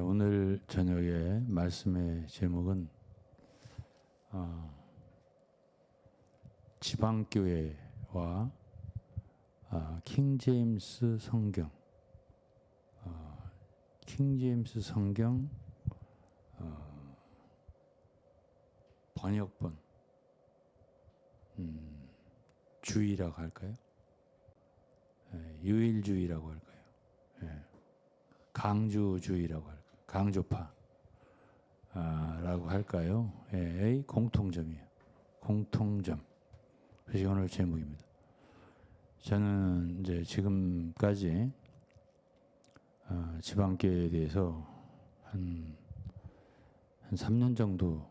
오늘 저녁에 말씀의 제목은 지방교회와 킹제임스 성경, 킹제임스 성경 번역본 주의라고 할까요? 유일주의라고 할까요? 강주주의라고 할까요? 강조파라고 할까요? 의 공통점이에요. 공통점. 그것이 오늘 제목입니다. 저는 이제 지금까지 지방교회에 대해서 한 3년 정도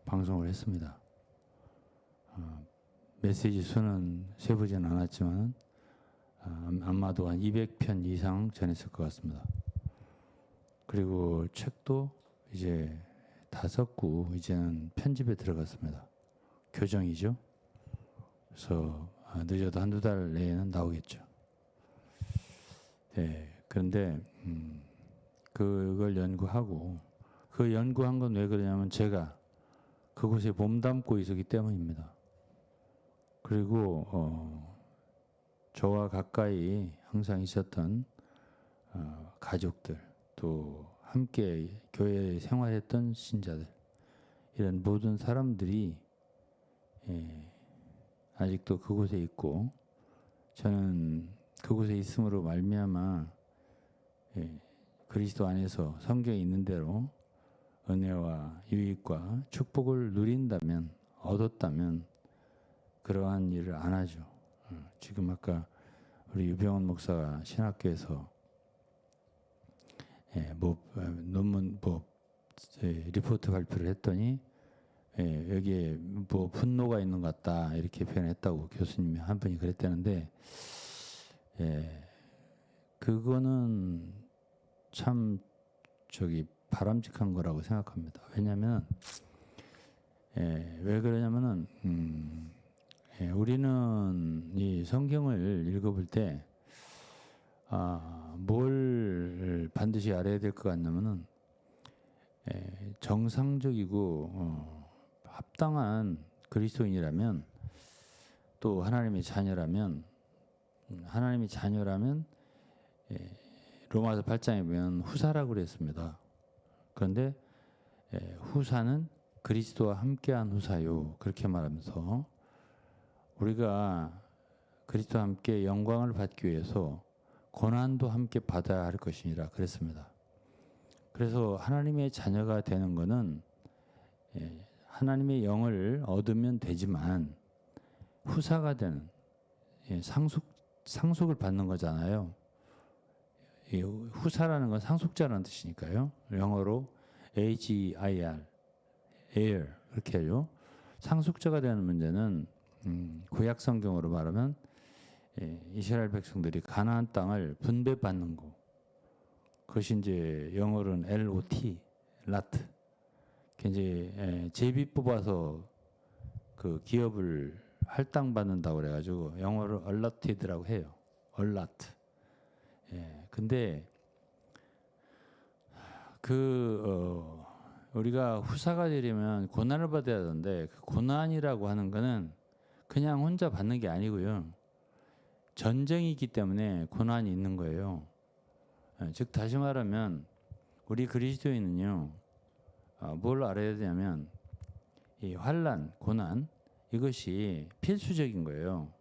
방송을 했습니다. 메시지 수는 세보진 않았지만 아마도 한 200편 이상 전했을 것 같습니다. 그리고 책도 이제 5구 이제는 편집에 들어갔습니다. 교정이죠. 그래서 늦어도 1-2달 내에는 나오겠죠. 그런데 그걸 연구하고 그 연구한 건 왜 그러냐면 제가 그곳에 몸담고 있었기 때문입니다. 그리고 저와 가까이 항상 있었던 가족들, 또 함께 교회에 생활했던 신자들, 이런 모든 사람들이 아직도 그곳에 있고, 저는 그곳에 있음으로 말미암아 그리스도 안에서 성경에 있는 대로 은혜와 유익과 축복을 누린다면, 얻었다면 그러한 일을 안 하죠. 지금 아까 우리 유병원 목사가 신학교에서 논문 리포트 발표를 했더니 여기에 분노가 있는 것 같다 이렇게 표현했다고 교수님이 한 분이 그랬다는데, 그거는 참 바람직한 거라고 생각합니다. 왜냐하면 왜 그러냐면은 우리는 이 성경을 읽어볼 때 뭘 반드시 알아야 될 것 같냐면은 정상적이고 합당한 그리스도인이라면, 또 하나님의 자녀라면 로마서 8장에 보면 후사라고 그랬습니다. 그런데 후사는 그리스도와 함께한 후사요 그렇게 말하면서 우리가 그리스도와 함께 영광을 받기 위해서 고난도 함께 받아야 할 것이니라 그랬습니다. 그래서 하나님의 자녀가 되는 것은 하나님의 영을 얻으면 되지만 후사가 되는 상속을 받는 거잖아요. 후사라는 건 상속자라는 뜻이니까요. 영어로 HEIR, heir 이렇게 해요. 상속자가 되는 문제는 구약 성경으로 말하면 이스라엘 백성들이 가나안 땅을 분배받는 거. 그것이 이제 영어로는 LOT, lot. 이제 제비 뽑아서 그 기업을 할당받는다고 그래가지고 영어로 alloted라고 해요. allot. 근데 우리가 후사가 되려면 고난을 받아야 하는데, 그 고난이라고 하는 거는 그냥 혼자 받는 게 아니고요. 전쟁이 있기 때문에 고난이 있는 거예요. 즉 다시 말하면 우리 그리스도인은요, 뭘 알아야 되냐면 이 환난, 고난 이것이 필수적인 거예요.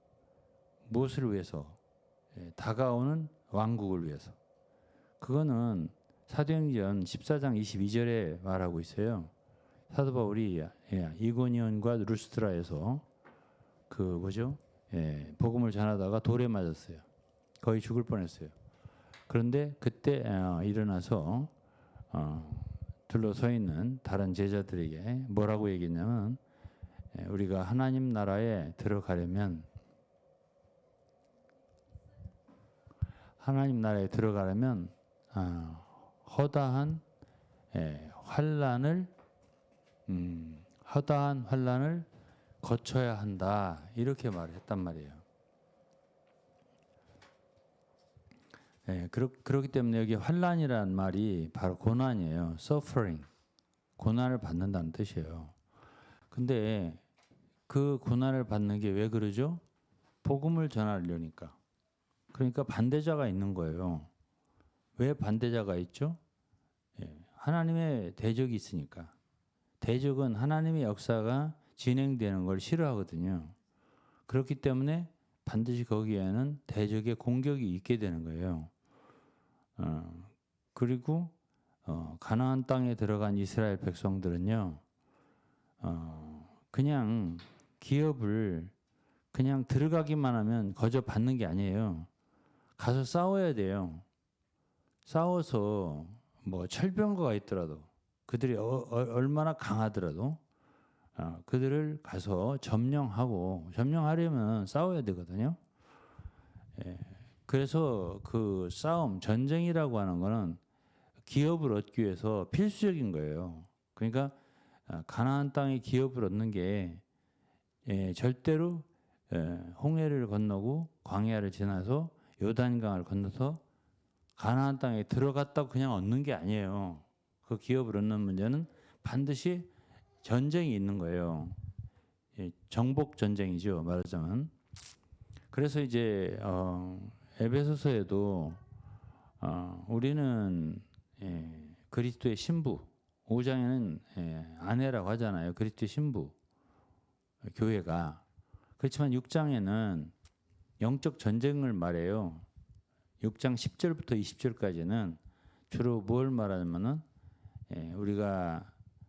무엇을 위해서? 다가오는 왕국을 위해서. 그거는 사도행전 14장 22절에 말하고 있어요. 사도 바울이 이고니온과 루스드라에서 복음을 전하다가 돌에 맞았어요. 거의 죽을 뻔했어요. 그런데 그때 일어나서 둘러서 있는 다른 제자들에게 뭐라고 얘기했냐면, 우리가 하나님 나라에 들어가려면 허다한 환난을 거쳐야 한다 이렇게 말을 했단 말이에요. 그렇기 때문에 여기 환난이란 말이 바로 고난이에요. suffering, 고난을 받는다는 뜻이에요. 근데 그 고난을 받는 게 왜 그러죠? 복음을 전하려니까. 그러니까 반대자가 있는 거예요. 왜 반대자가 있죠? 하나님의 대적이 있으니까. 대적은 하나님의 역사가 진행되는 걸 싫어하거든요. 그렇기 때문에 반드시 거기에는 대적의 공격이 있게 되는 거예요. 그리고 가나안 땅에 들어간 이스라엘 백성들은요, 그냥 기업을 그냥 들어가기만 하면 거저 받는 게 아니에요. 가서 싸워야 돼요. 싸워서 뭐 철병거가 있더라도 그들이 얼마나 강하더라도 그들을 가서 점령하려면 싸워야 되거든요. 그래서 그 싸움, 전쟁이라고 하는 거는 기업을 얻기 위해서 필수적인 거예요. 그러니까 가나안 땅에 기업을 얻는 게 절대로 홍해를 건너고 광야를 지나서 요단강을 건너서 가나안 땅에 들어갔다고 그냥 얻는 게 아니에요. 그 기업을 얻는 문제는 반드시 전쟁이 있는 거예요. 정복 전쟁이죠, 말하자면. 그래서 이제 에베소서에도 우리는 그리스도의 신부, 5장에는 아내라고 하잖아요. 그리스도의 신부, 교회가. 그렇지만 6장에는 영적 전쟁을 말해요. 6장 10절부터 20절까지는 주로 뭘 말하냐면은 우리가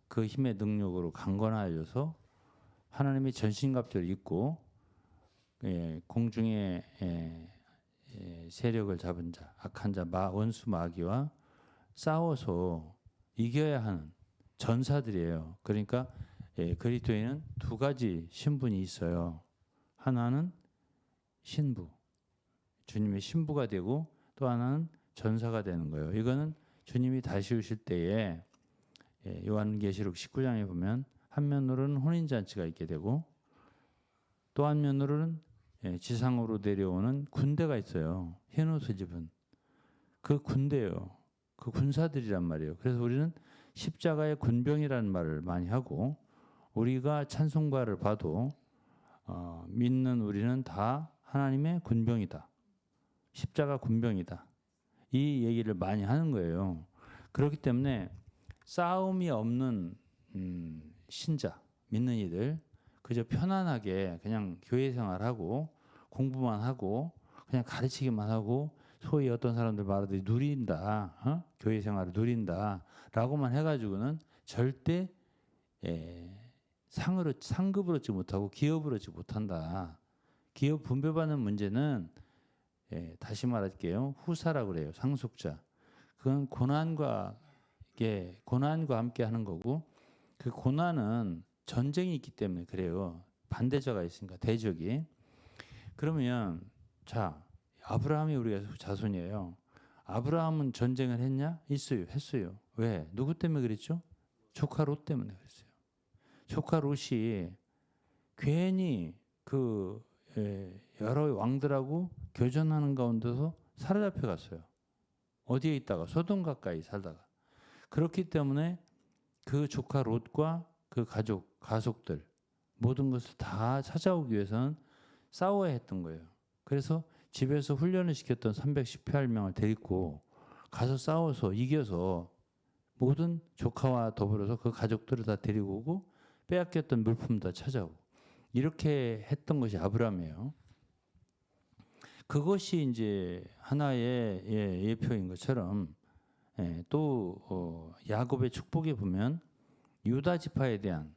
그 힘의 능력으로 강건하여서 하나님의 전신갑주를 입고 공중의 세력을 잡은 자, 악한 자, 원수 마귀와 싸워서 이겨야 하는 전사들이에요. 그러니까 그리스도에는 두 가지 신분이 있어요. 하나는 신부, 주님의 신부가 되고 또 하나는 전사가 되는 거예요. 이거는 주님이 다시 오실 때에 요한계시록 19장에 보면 한 면으로는 혼인잔치가 있게 되고 또 한 면으로는 지상으로 내려오는 군대가 있어요. 흰 옷을 입은 그 군대예요. 그 군사들이란 말이에요. 그래서 우리는 십자가의 군병이라는 말을 많이 하고 우리가 찬송가를 봐도 믿는 우리는 다 하나님의 군병이다. 십자가 군병이다. 이 얘기를 많이 하는 거예요. 그렇기 때문에 싸움이 없는 신자, 믿는 이들 그저 편안하게 그냥 교회 생활하고 공부만 하고 그냥 가르치기만 하고 소위 어떤 사람들 말하듯이 누린다, 교회 생활을 누린다라고만 해가지고는 절대 상급을 얻지 못하고 기업을 얻지 못한다. 기업 분배받는 문제는 다시 말할게요. 후사라고 그래요. 상속자. 그건 고난과 함께 하는 거고 그 고난은 전쟁이 있기 때문에 그래요. 반대자가 있으니까 대적이. 그러면 자 아브라함이 우리의 자손이에요. 아브라함은 전쟁을 했냐? 했어요. 왜? 누구 때문에 그랬죠? 조카 롯 때문에 그랬어요. 조카 롯이 괜히 그 여러 왕들하고 교전하는 가운데서 사로잡혀 갔어요. 어디에 있다가 소돔 가까이 살다가. 그렇기 때문에 그 조카 롯과 그 가족들 모든 것을 다 찾아오기 위해서는 싸워야 했던 거예요. 그래서 집에서 훈련을 시켰던 318명을 데리고 가서 싸워서 이겨서 모든 조카와 더불어서 그 가족들을 다 데리고 오고 빼앗겼던 물품 다 찾아오고 이렇게 했던 것이 아브라함이에요. 그것이 이제 하나의 예표인 것처럼 또 야곱의 축복에 보면 유다 지파에 대한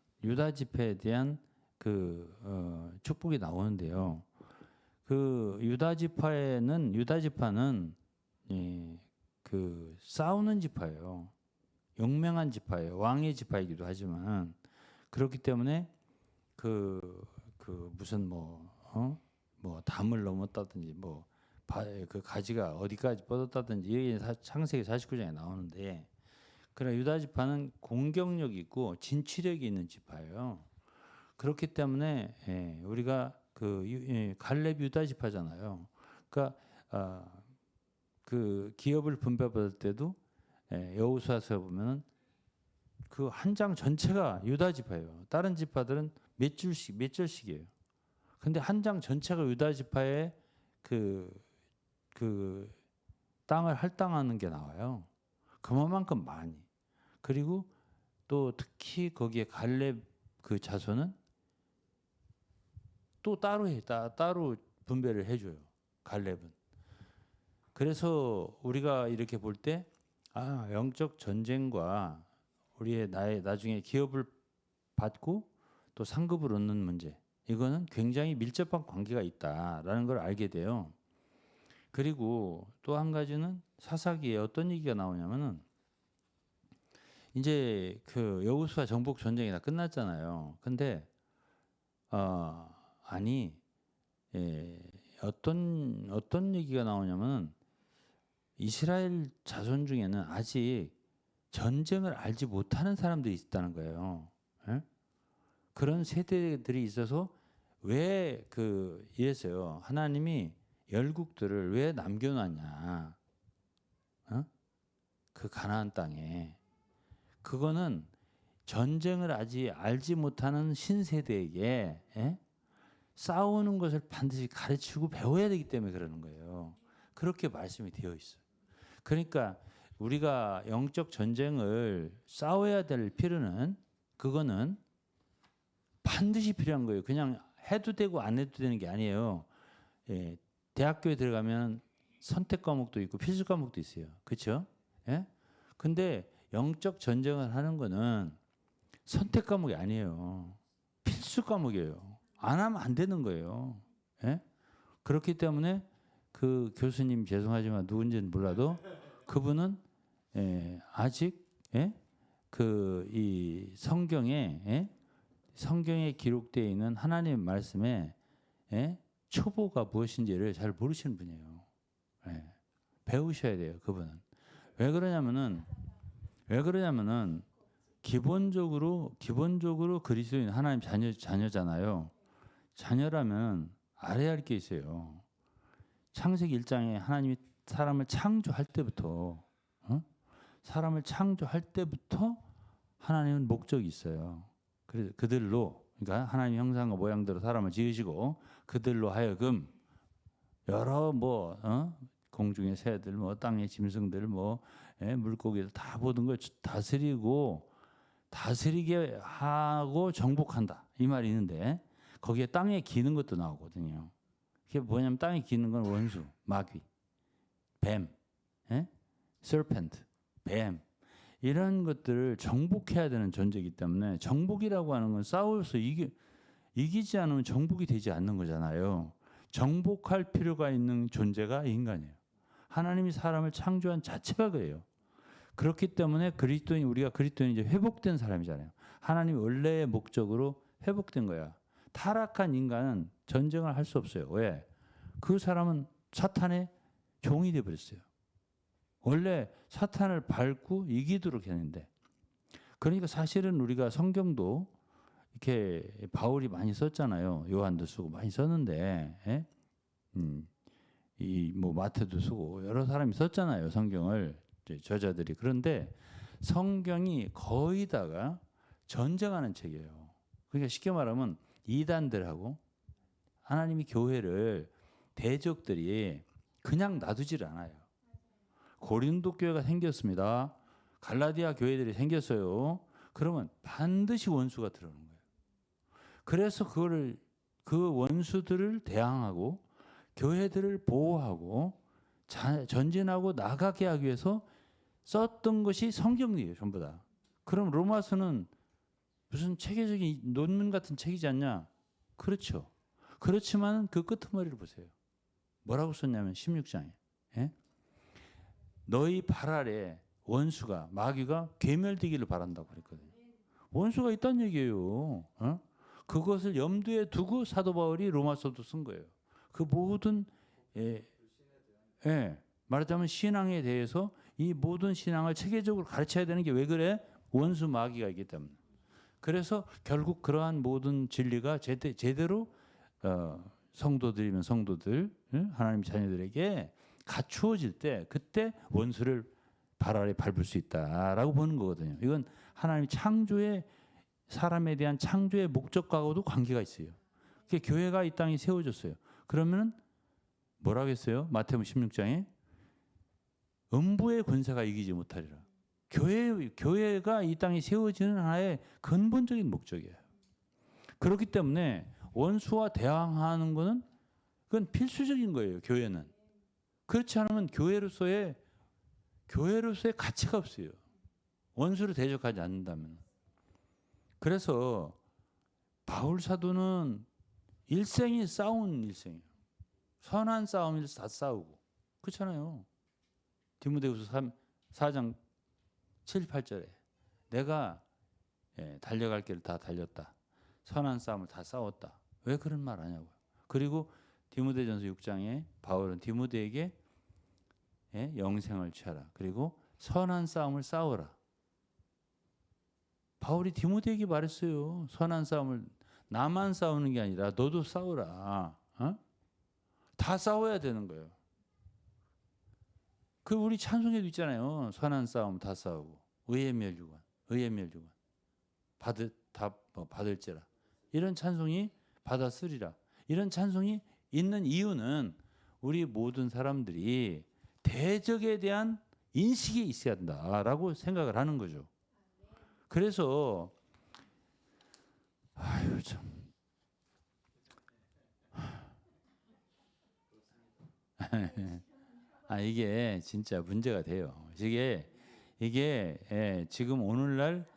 그 축복이 나오는데요. 그 유다 지파는 그 싸우는 지파예요. 용맹한 지파예요. 왕의 지파이기도 하지만 그렇기 때문에 그 무슨 뭐 담을 넘었다든지 그 가지가 어디까지 뻗었다든지 이게 창세기 49장에 나오는데 그러나 유다 지파는 공격력이 있고 진취력이 있는 지파예요. 그렇기 때문에 우리가 갈렙 유다 지파잖아요. 그러니까 그 기업을 분배받을 때도 여호수아서 보면은 그 한 장 전체가 유다 지파예요. 다른 지파들은 몇 줄씩 몇 절씩이에요. 근데 한 장 전체가 유다 지파의 그 땅을 할당하는 게 나와요. 그만큼 많이. 그리고 또 특히 거기에 갈렙 그 자손은 또 따로 따로 분배를 해줘요. 갈렙은. 그래서 우리가 이렇게 볼 때 영적 전쟁과 우리의 나중에 기업을 받고 또 상급을 얻는 문제, 이거는 굉장히 밀접한 관계가 있다라는 걸 알게 돼요. 그리고 또 한 가지는 사사기에 어떤 얘기가 나오냐면은 이제 그 여호수아 정복 전쟁이 다 끝났잖아요. 근데 아니 어떤 얘기가 나오냐면은 이스라엘 자손 중에는 아직 전쟁을 알지 못하는 사람들이 있다는 거예요. 예? 그런 세대들이 있어서 왜 이랬어요. 하나님이 열국들을 왜 남겨놨냐? 그 가나안 땅에. 그거는 전쟁을 아직 알지 못하는 신세대에게 싸우는 것을 반드시 가르치고 배워야 되기 때문에 그러는 거예요. 그렇게 말씀이 되어 있어요. 그러니까 우리가 영적 전쟁을 싸워야 될 필요는 그거는 반드시 필요한 거예요. 그냥 해도 되고 안 해도 되는 게 아니에요. 대학교에 들어가면 선택 과목도 있고 필수 과목도 있어요. 그렇죠? 예? 근데 영적 전쟁을 하는 거는 선택 과목이 아니에요. 필수 과목이에요. 안 하면 안 되는 거예요. 예? 그렇기 때문에 그 교수님 죄송하지만 누군지는 몰라도 그분은 아직 이 성경에 기록되어 있는 하나님의 말씀에 초보가 무엇인지를 잘 모르시는 분이에요. 배우셔야 돼요. 그분은. 왜 그러냐면은 기본적으로 그리스도인 하나님 자녀잖아요. 자녀라면 알아야 할 게 있어요. 창세기 1장에 하나님이 사람을 창조할 때부터 하나님은 목적이 있어요. 그래서 그러니까 하나님 형상과 모양대로 사람을 지으시고 그들로 하여금 여러 공중의 새들 땅의 짐승들 물고기들 다 모든 걸 다스리게 하고 정복한다 이 말이 있는데 거기에 땅에 기는 것도 나오거든요. 그게 뭐냐면 땅에 기는 건 원수, 마귀, 뱀, serpent, 뱀 이런 것들을 정복해야 되는 존재이기 때문에 정복이라고 하는 건 싸워서 이기지 않으면 정복이 되지 않는 거잖아요. 정복할 필요가 있는 존재가 인간이에요. 하나님이 사람을 창조한 자체가 그래요. 그렇기 때문에 우리가 그리스도인 이제 회복된 사람이잖아요. 하나님 원래의 목적으로 회복된 거야. 타락한 인간은 전쟁을 할 수 없어요. 왜? 그 사람은 사탄의 종이 되어 버렸어요. 원래 사탄을 밟고 이기도록 했는데. 그러니까 사실은 우리가 성경도 이렇게 바울이 많이 썼잖아요. 요한도 쓰고 많이 썼는데, 마태도 쓰고 여러 사람이 썼잖아요. 성경을 저자들이. 그런데 성경이 거의 다가 전쟁하는 책이에요. 그러니까 쉽게 말하면 이단들하고 하나님이 교회를 대적들이 그냥 놔두질 않아요. 고린도 교회가 생겼습니다. 갈라디아 교회들이 생겼어요. 그러면 반드시 원수가 들어오는 거예요. 그래서 그 원수들을 대항하고 교회들을 보호하고 전진하고 나가게 하기 위해서 썼던 것이 성경이에요. 전부 다. 그럼 로마서는 무슨 체계적인 논문 같은 책이지 않냐? 그렇죠. 그렇지만 그 끄트머리를 보세요. 뭐라고 썼냐면 16장에 너희 발 아래 원수가 마귀가 괴멸되기를 바란다고 그랬거든요. 원수가 있다는 얘기예요. 그것을 염두에 두고 사도 바울이 로마서도 쓴 거예요. 그 모든 말하자면 신앙에 대해서 이 모든 신앙을 체계적으로 가르쳐야 되는 게 왜 그래? 원수 마귀가 있기 때문에. 그래서 결국 그러한 모든 진리가 제대로 성도들이면 성도들, 하나님 자녀들에게 갖추어질 때 그때 원수를 발 아래 밟을 수 있다라고 보는 거거든요. 이건 하나님 창조의 사람에 대한 창조의 목적과도 관계가 있어요. 그게 교회가 이 땅에 세워졌어요. 그러면 뭐라고 했어요? 마태복음 16장에 음부의 권세가 이기지 못하리라. 교회가 이 땅에 세워지는 하나의 근본적인 목적이에요. 그렇기 때문에 원수와 대항하는 것은 그건 필수적인 거예요. 교회는. 그렇지 않으면 교회로서의 가치가 없어요. 원수를 대적하지 않는다면. 그래서 바울 사도는 일생이 싸운 일생이에요. 선한 싸움을 다 싸우고. 그렇잖아요. 디모데후서 4장 7, 8절에 내가 달려갈 길을 다 달렸다. 선한 싸움을 다 싸웠다. 왜 그런 말 하냐고요. 그리고 디모데전서 6장에 바울은 디모데에게 영생을 취하라. 그리고 선한 싸움을 싸워라. 바울이 디모데에게 말했어요. 선한 싸움을 나만 싸우는 게 아니라 너도 싸우라. 다 싸워야 되는 거예요. 그 우리 찬송에도 있잖아요. 선한 싸움 다 싸우고 의의 멸류관 받을지라. 이런 찬송이 받았으리라. 이런 찬송이 있는 이유는 우리 모든 사람들이 대적에 대한 인식이 있어야 한다라고 생각을 하는 거죠. 그래서 아유 참 이게 진짜 문제가 돼요. 이게 지금 오늘날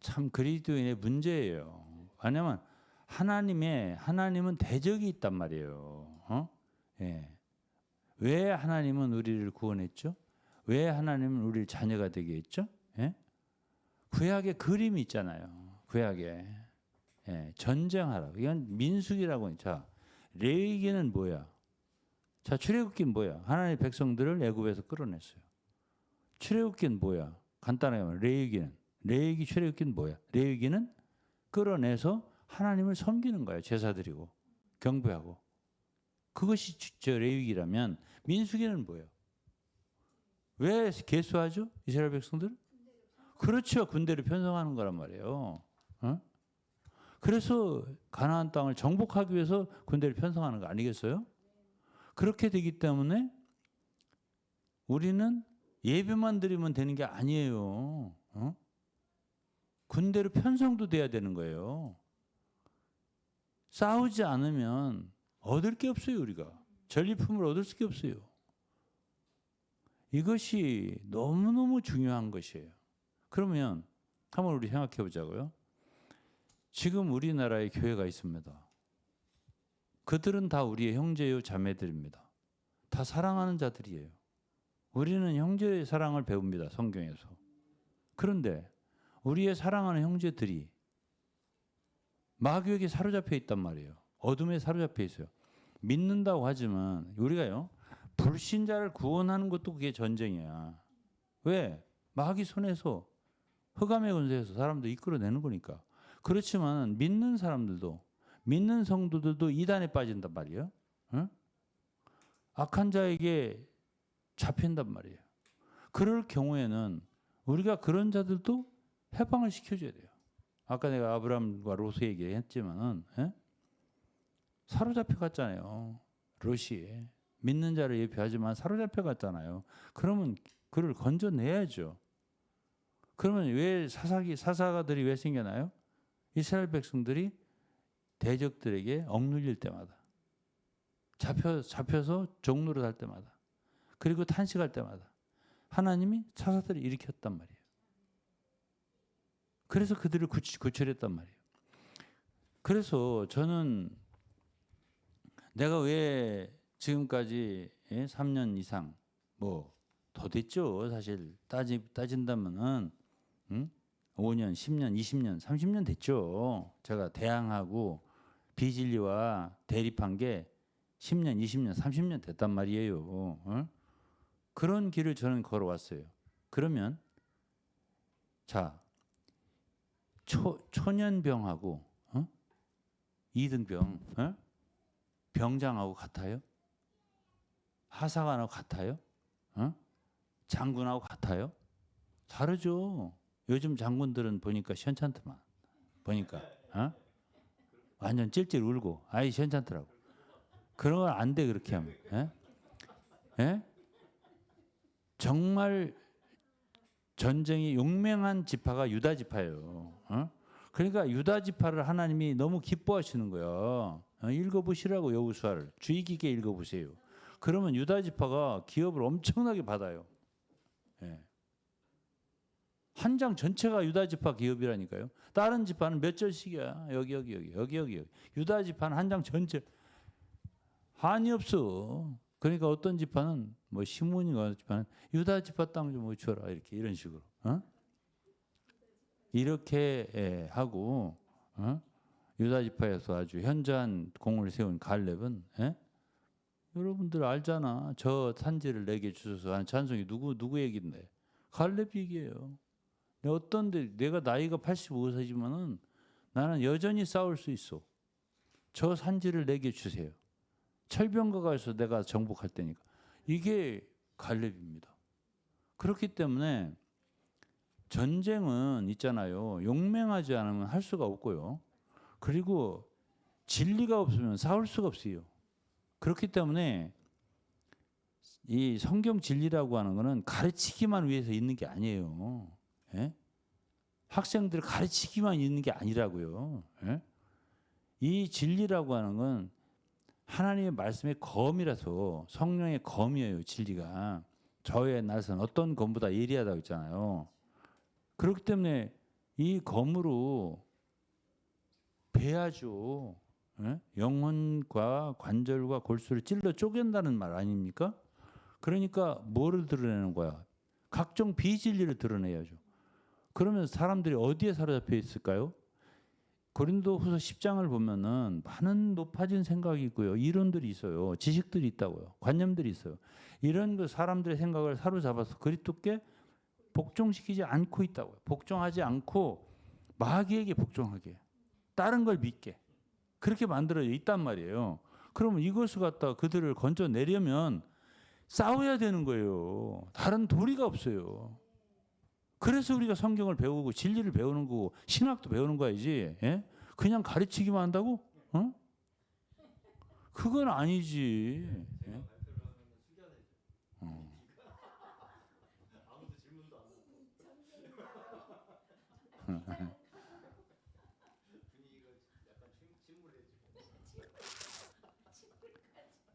참 그리스도인의 문제예요. 왜냐하면 하나님은 대적이 있단 말이에요. 왜 하나님은 우리를 구원했죠? 왜 하나님은 우리를 자녀가 되게 했죠? 구약의 그림이 있잖아요. 구약에 전쟁하라. 이건 민수기라고. 자, 레위기는 뭐야? 자, 출애굽기는 뭐야? 하나님의 백성들을 애굽에서 끌어냈어요. 출애굽기는 뭐야? 간단하게 말하면 레위기 출애굽기는 뭐야? 레위기는 끌어내서 하나님을 섬기는 거예요. 제사 드리고 경배하고. 그것이 저 레위기라면 민수기는 뭐예요? 왜 계수하죠? 이스라엘 백성들? 그렇죠. 군대를 편성하는 거란 말이에요. 그래서 가나안 땅을 정복하기 위해서 군대를 편성하는 거 아니겠어요? 그렇게 되기 때문에 우리는 예배만 드리면 되는 게 아니에요. 군대로 편성도 돼야 되는 거예요. 싸우지 않으면 얻을 게 없어요. 우리가 전리품을 얻을 게 없어요. 이것이 너무너무 중요한 것이에요. 그러면 한번 우리 생각해 보자고요. 지금 우리나라에 교회가 있습니다. 그들은 다 우리의 형제요 자매들입니다. 다 사랑하는 자들이에요. 우리는 형제의 사랑을 배웁니다. 성경에서. 그런데 우리의 사랑하는 형제들이 마귀에게 사로잡혀 있단 말이에요. 어둠에 사로잡혀 있어요. 믿는다고 하지만 우리가요. 불신자를 구원하는 것도 그게 전쟁이야. 왜? 마귀 손에서 흑암의 권세에서 사람들 이끌어내는 거니까. 그렇지만 믿는 사람들도 믿는 성도들도 이단에 빠진단 말이에요. 악한 자에게 잡힌단 말이에요. 그럴 경우에는 우리가 그런 자들도 해방을 시켜줘야 돼요. 아까 내가 아브라함과 롯 얘기했지만은 사로잡혀 갔잖아요. 롯이 믿는 자를 예표하지만 사로잡혀 갔잖아요. 그러면 그를 건져내야죠. 그러면 왜 사사가들이 왜 생겨나요? 이스라엘 백성들이 대적들에게 억눌릴 때마다 잡혀서 종로를 할 때마다 그리고 탄식할 때마다 하나님이 사사들을 일으켰단 말이에요. 그래서 그들을 구출했단 말이에요. 그래서 저는 내가 왜 지금까지 3년 이상 뭐 더 됐죠. 사실 따진다면은 5년, 10년, 20년, 30년 됐죠. 제가 대항하고 비진리와 대립한 게 10년, 20년, 30년 됐단 말이에요. 그런 길을 저는 걸어왔어요. 그러면 자 초년병하고 이등병 병장하고 같아요? 하사관하고 같아요? 어? 장군하고 같아요? 다르죠. 요즘 장군들은 보니까 시원찮더만. 보니까 어? 완전 찔찔 울고 아이 시원찮더라고. 그런 건 안 돼 그렇게 하면. 예? 예? 정말 전쟁이 용맹한 지파가 유다 지파예요. 어? 그러니까 유다 지파를 하나님이 너무 기뻐하시는 거야. 읽어보시라고 여호수아를 주의 깊게 읽어보세요. 그러면 유다 지파가 기업을 엄청나게 받아요. 예. 한 장 전체가 유다 지파 기업이라니까요. 다른 지파는 몇 절씩이야. 여기. 유다 지파는 한 장 전체 한이 없어. 그러니까 어떤 지파는 뭐 시므온인가 지파는 유다 지파 땅 좀 줘라 이렇게 이런 식으로. 어? 이렇게 하고 유다 지파에서 아주 현저한 공을 세운 갈렙은 여러분들 알잖아. 저 산지를 내게 주소서 하는 찬송이 누구 얘기인데 갈렙 얘기예요. 어떤데 내가 나이가 85세지만은 나는 여전히 싸울 수 있어. 저 산지를 내게 주세요. 철병과 가서 내가 정복할 테니까. 이게 갈렙입니다. 그렇기 때문에 전쟁은 있잖아요. 용맹하지 않으면 할 수가 없고요. 그리고 진리가 없으면 싸울 수가 없어요. 그렇기 때문에 이 성경 진리라고 하는 것은 가르치기만 위해서 있는 게 아니에요. 예? 학생들 가르치기만 있는 게 아니라고요. 예? 이 진리라고 하는 건 하나님의 말씀의 검이라서 성령의 검이에요. 진리가. 저의 날선 어떤 검보다 예리하다고 했잖아요. 그렇기 때문에 이 검으로 베야죠. 예? 영혼과 관절과 골수를 찔러 쪼갠다는 말 아닙니까? 그러니까 뭐를 드러내는 거야? 각종 비진리를 드러내야죠. 그러면 사람들이 어디에 사로잡혀 있을까요? 고린도후서 10장을 보면은 많은 높아진 생각이 있고요. 이론들이 있어요. 지식들이 있다고요. 관념들이 있어요. 이런 그 사람들의 생각을 사로잡아서 그리스도께 복종시키지 않고 있다고요. 복종하지 않고 마귀에게 복종하게. 다른 걸 믿게. 그렇게 만들어 있단 말이에요. 그러면 이것을 갖다 그들을 건져내려면 싸워야 되는 거예요. 다른 도리가 없어요. 그래서 우리가 성경을 배우고 진리를 배우는 거고 신학도 배우는 거야지. 예? 그냥 가르치기만 한다고? 어? 그건 아니지. 예?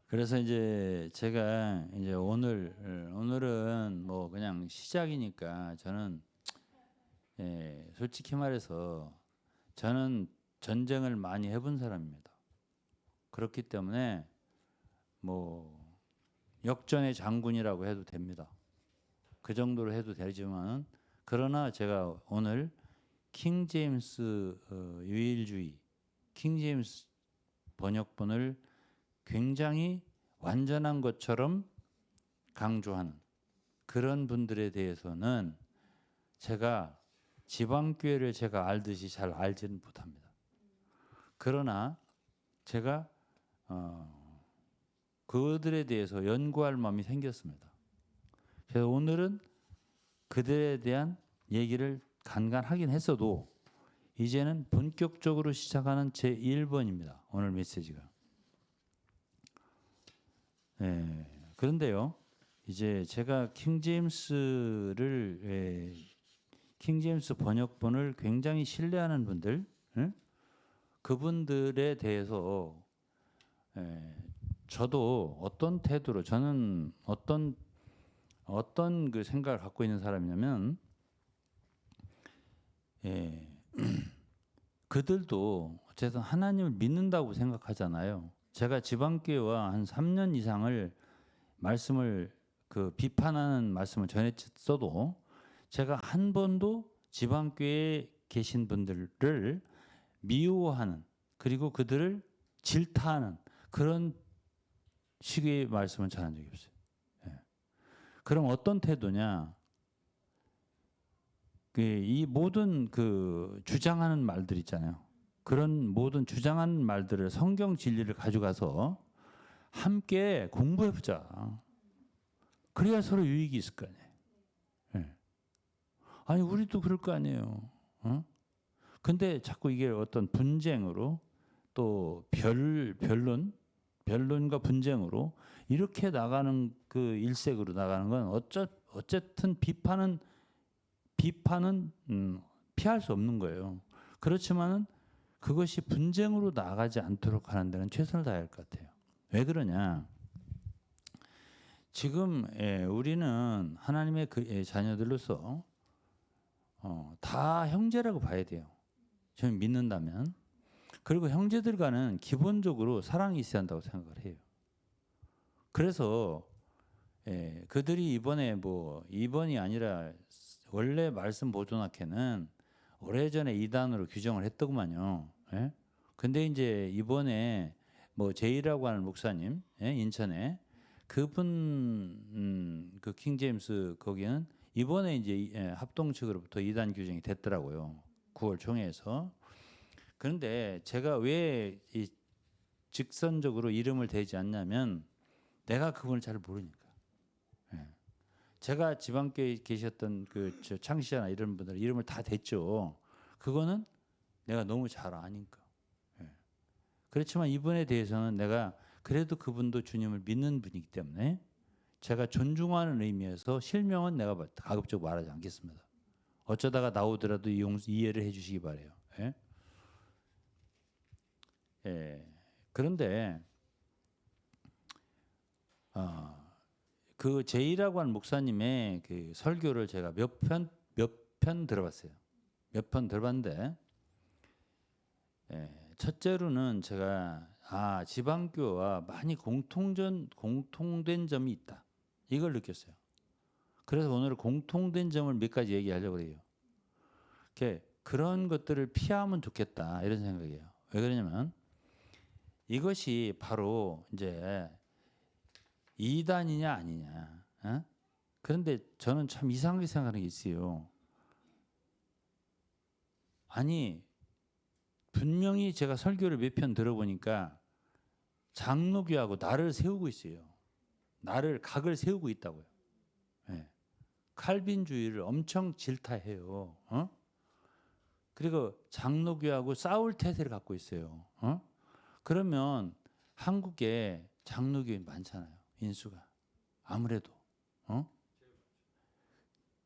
그래서 이제 제가 이제 오늘은 뭐 그냥 시작이니까 저는 솔직히 말해서 저는 전쟁을 많이 해본 사람입니다. 그렇기 때문에 뭐 역전의 장군이라고 해도 됩니다. 그 정도로 해도 되지만 그러나 제가 오늘 킹 제임스 유일주의 킹 제임스 번역본을 굉장히 완전한 것처럼 강조하는 그런 분들에 대해서는 제가 지방교회를 제가 알듯이 잘 알지는 못합니다. 그러나 제가 그들에 대해서 연구할 마음이 생겼습니다. 그래서 오늘은 그들에 대한 얘기를 간간하긴 했어도 이제는 본격적으로 시작하는 제 1번입니다. 오늘 메시지가. 그런데요, 이제 제가 킹제임스 번역본을 굉장히 신뢰하는 분들, 그분들에 대해서 저도 어떤 태도로 저는 어떤 그 생각을 갖고 있는 사람이냐면, 그들도 어쨌든 하나님을 믿는다고 생각하잖아요. 제가 지방교회와 한 3년 이상을 말씀을 비판하는 말씀을 전했어도 제가 한 번도 지방교회에 계신 분들을 미워하는 그리고 그들을 질타하는 그런 식의 말씀을 전한 적이 없어요. 그럼 어떤 태도냐? 이 모든 주장하는 말들 있잖아요. 그런 모든 주장하는 말들을 성경 진리를 가져가서 함께 공부해보자. 그래야 서로 유익이 있을 거 아니에요. 예. 아니 우리도 그럴 거 아니에요. 어? 근데 자꾸 이게 어떤 분쟁으로 또 변론과 분쟁으로 이렇게 나가는 그 일색으로 나가는 건 어쨌든 비판은 피할 수 없는 거예요. 그렇지만은 그것이 분쟁으로 나가지 않도록 하는 데는 최선을 다해야 할 것 같아요. 왜 그러냐? 지금 우리는 하나님의 자녀들로서 다 형제라고 봐야 돼요. 저는 믿는다면. 그리고 형제들과는 기본적으로 사랑이 있어야 한다고 생각을 해요. 그래서 그들이 이번이 아니라 원래 말씀 보존학회는 오래전에 이단으로 규정을 했더구만요. 예? 근데 이제 이번에 뭐 제이라고 하는 목사님, 인천에 그분 그 킹제임스 거기는 이번에 이제 합동 측으로부터 이단 규정이 됐더라고요. 9월 총회에서. 그런데 제가 왜 이 직선적으로 이름을 대지 않냐면 내가 그분을 잘 모르니까. 예. 제가 지방교회에 계셨던 저 창시자나 이런 분들 이름을 다 댔죠. 그거는 내가 너무 잘 아니까. 예. 그렇지만 이분에 대해서는 내가 그래도 그분도 주님을 믿는 분이기 때문에 제가 존중하는 의미에서 실명은 내가 가급적 말하지 않겠습니다. 어쩌다가 나오더라도 이해를 해주시기 바래요. 예? 예. 그런데 그 제이라고 하는 목사님의 그 설교를 제가 몇 편 들어봤어요. 몇 편 들어봤는데 첫째로는 제가 지방교와 많이 공통된 점이 있다. 이걸 느꼈어요. 그래서 오늘 공통된 점을 몇 가지 얘기하려고 해요. 그런 것들을 피하면 좋겠다 이런 생각이에요. 왜 그러냐면 이것이 바로 이제 이단이냐 아니냐. 어? 그런데 저는 참 이상하게 생각하는 게 있어요. 아니 분명히 제가 설교를 몇 편 들어보니까 장로교하고 나를 세우고 있어요. 나를 각을 세우고 있다고요. 네. 칼빈주의를 엄청 질타해요. 그리고 장로교하고 싸울 태세를 갖고 있어요. 그러면 한국에 장로교회 많잖아요. 인수가 아무래도.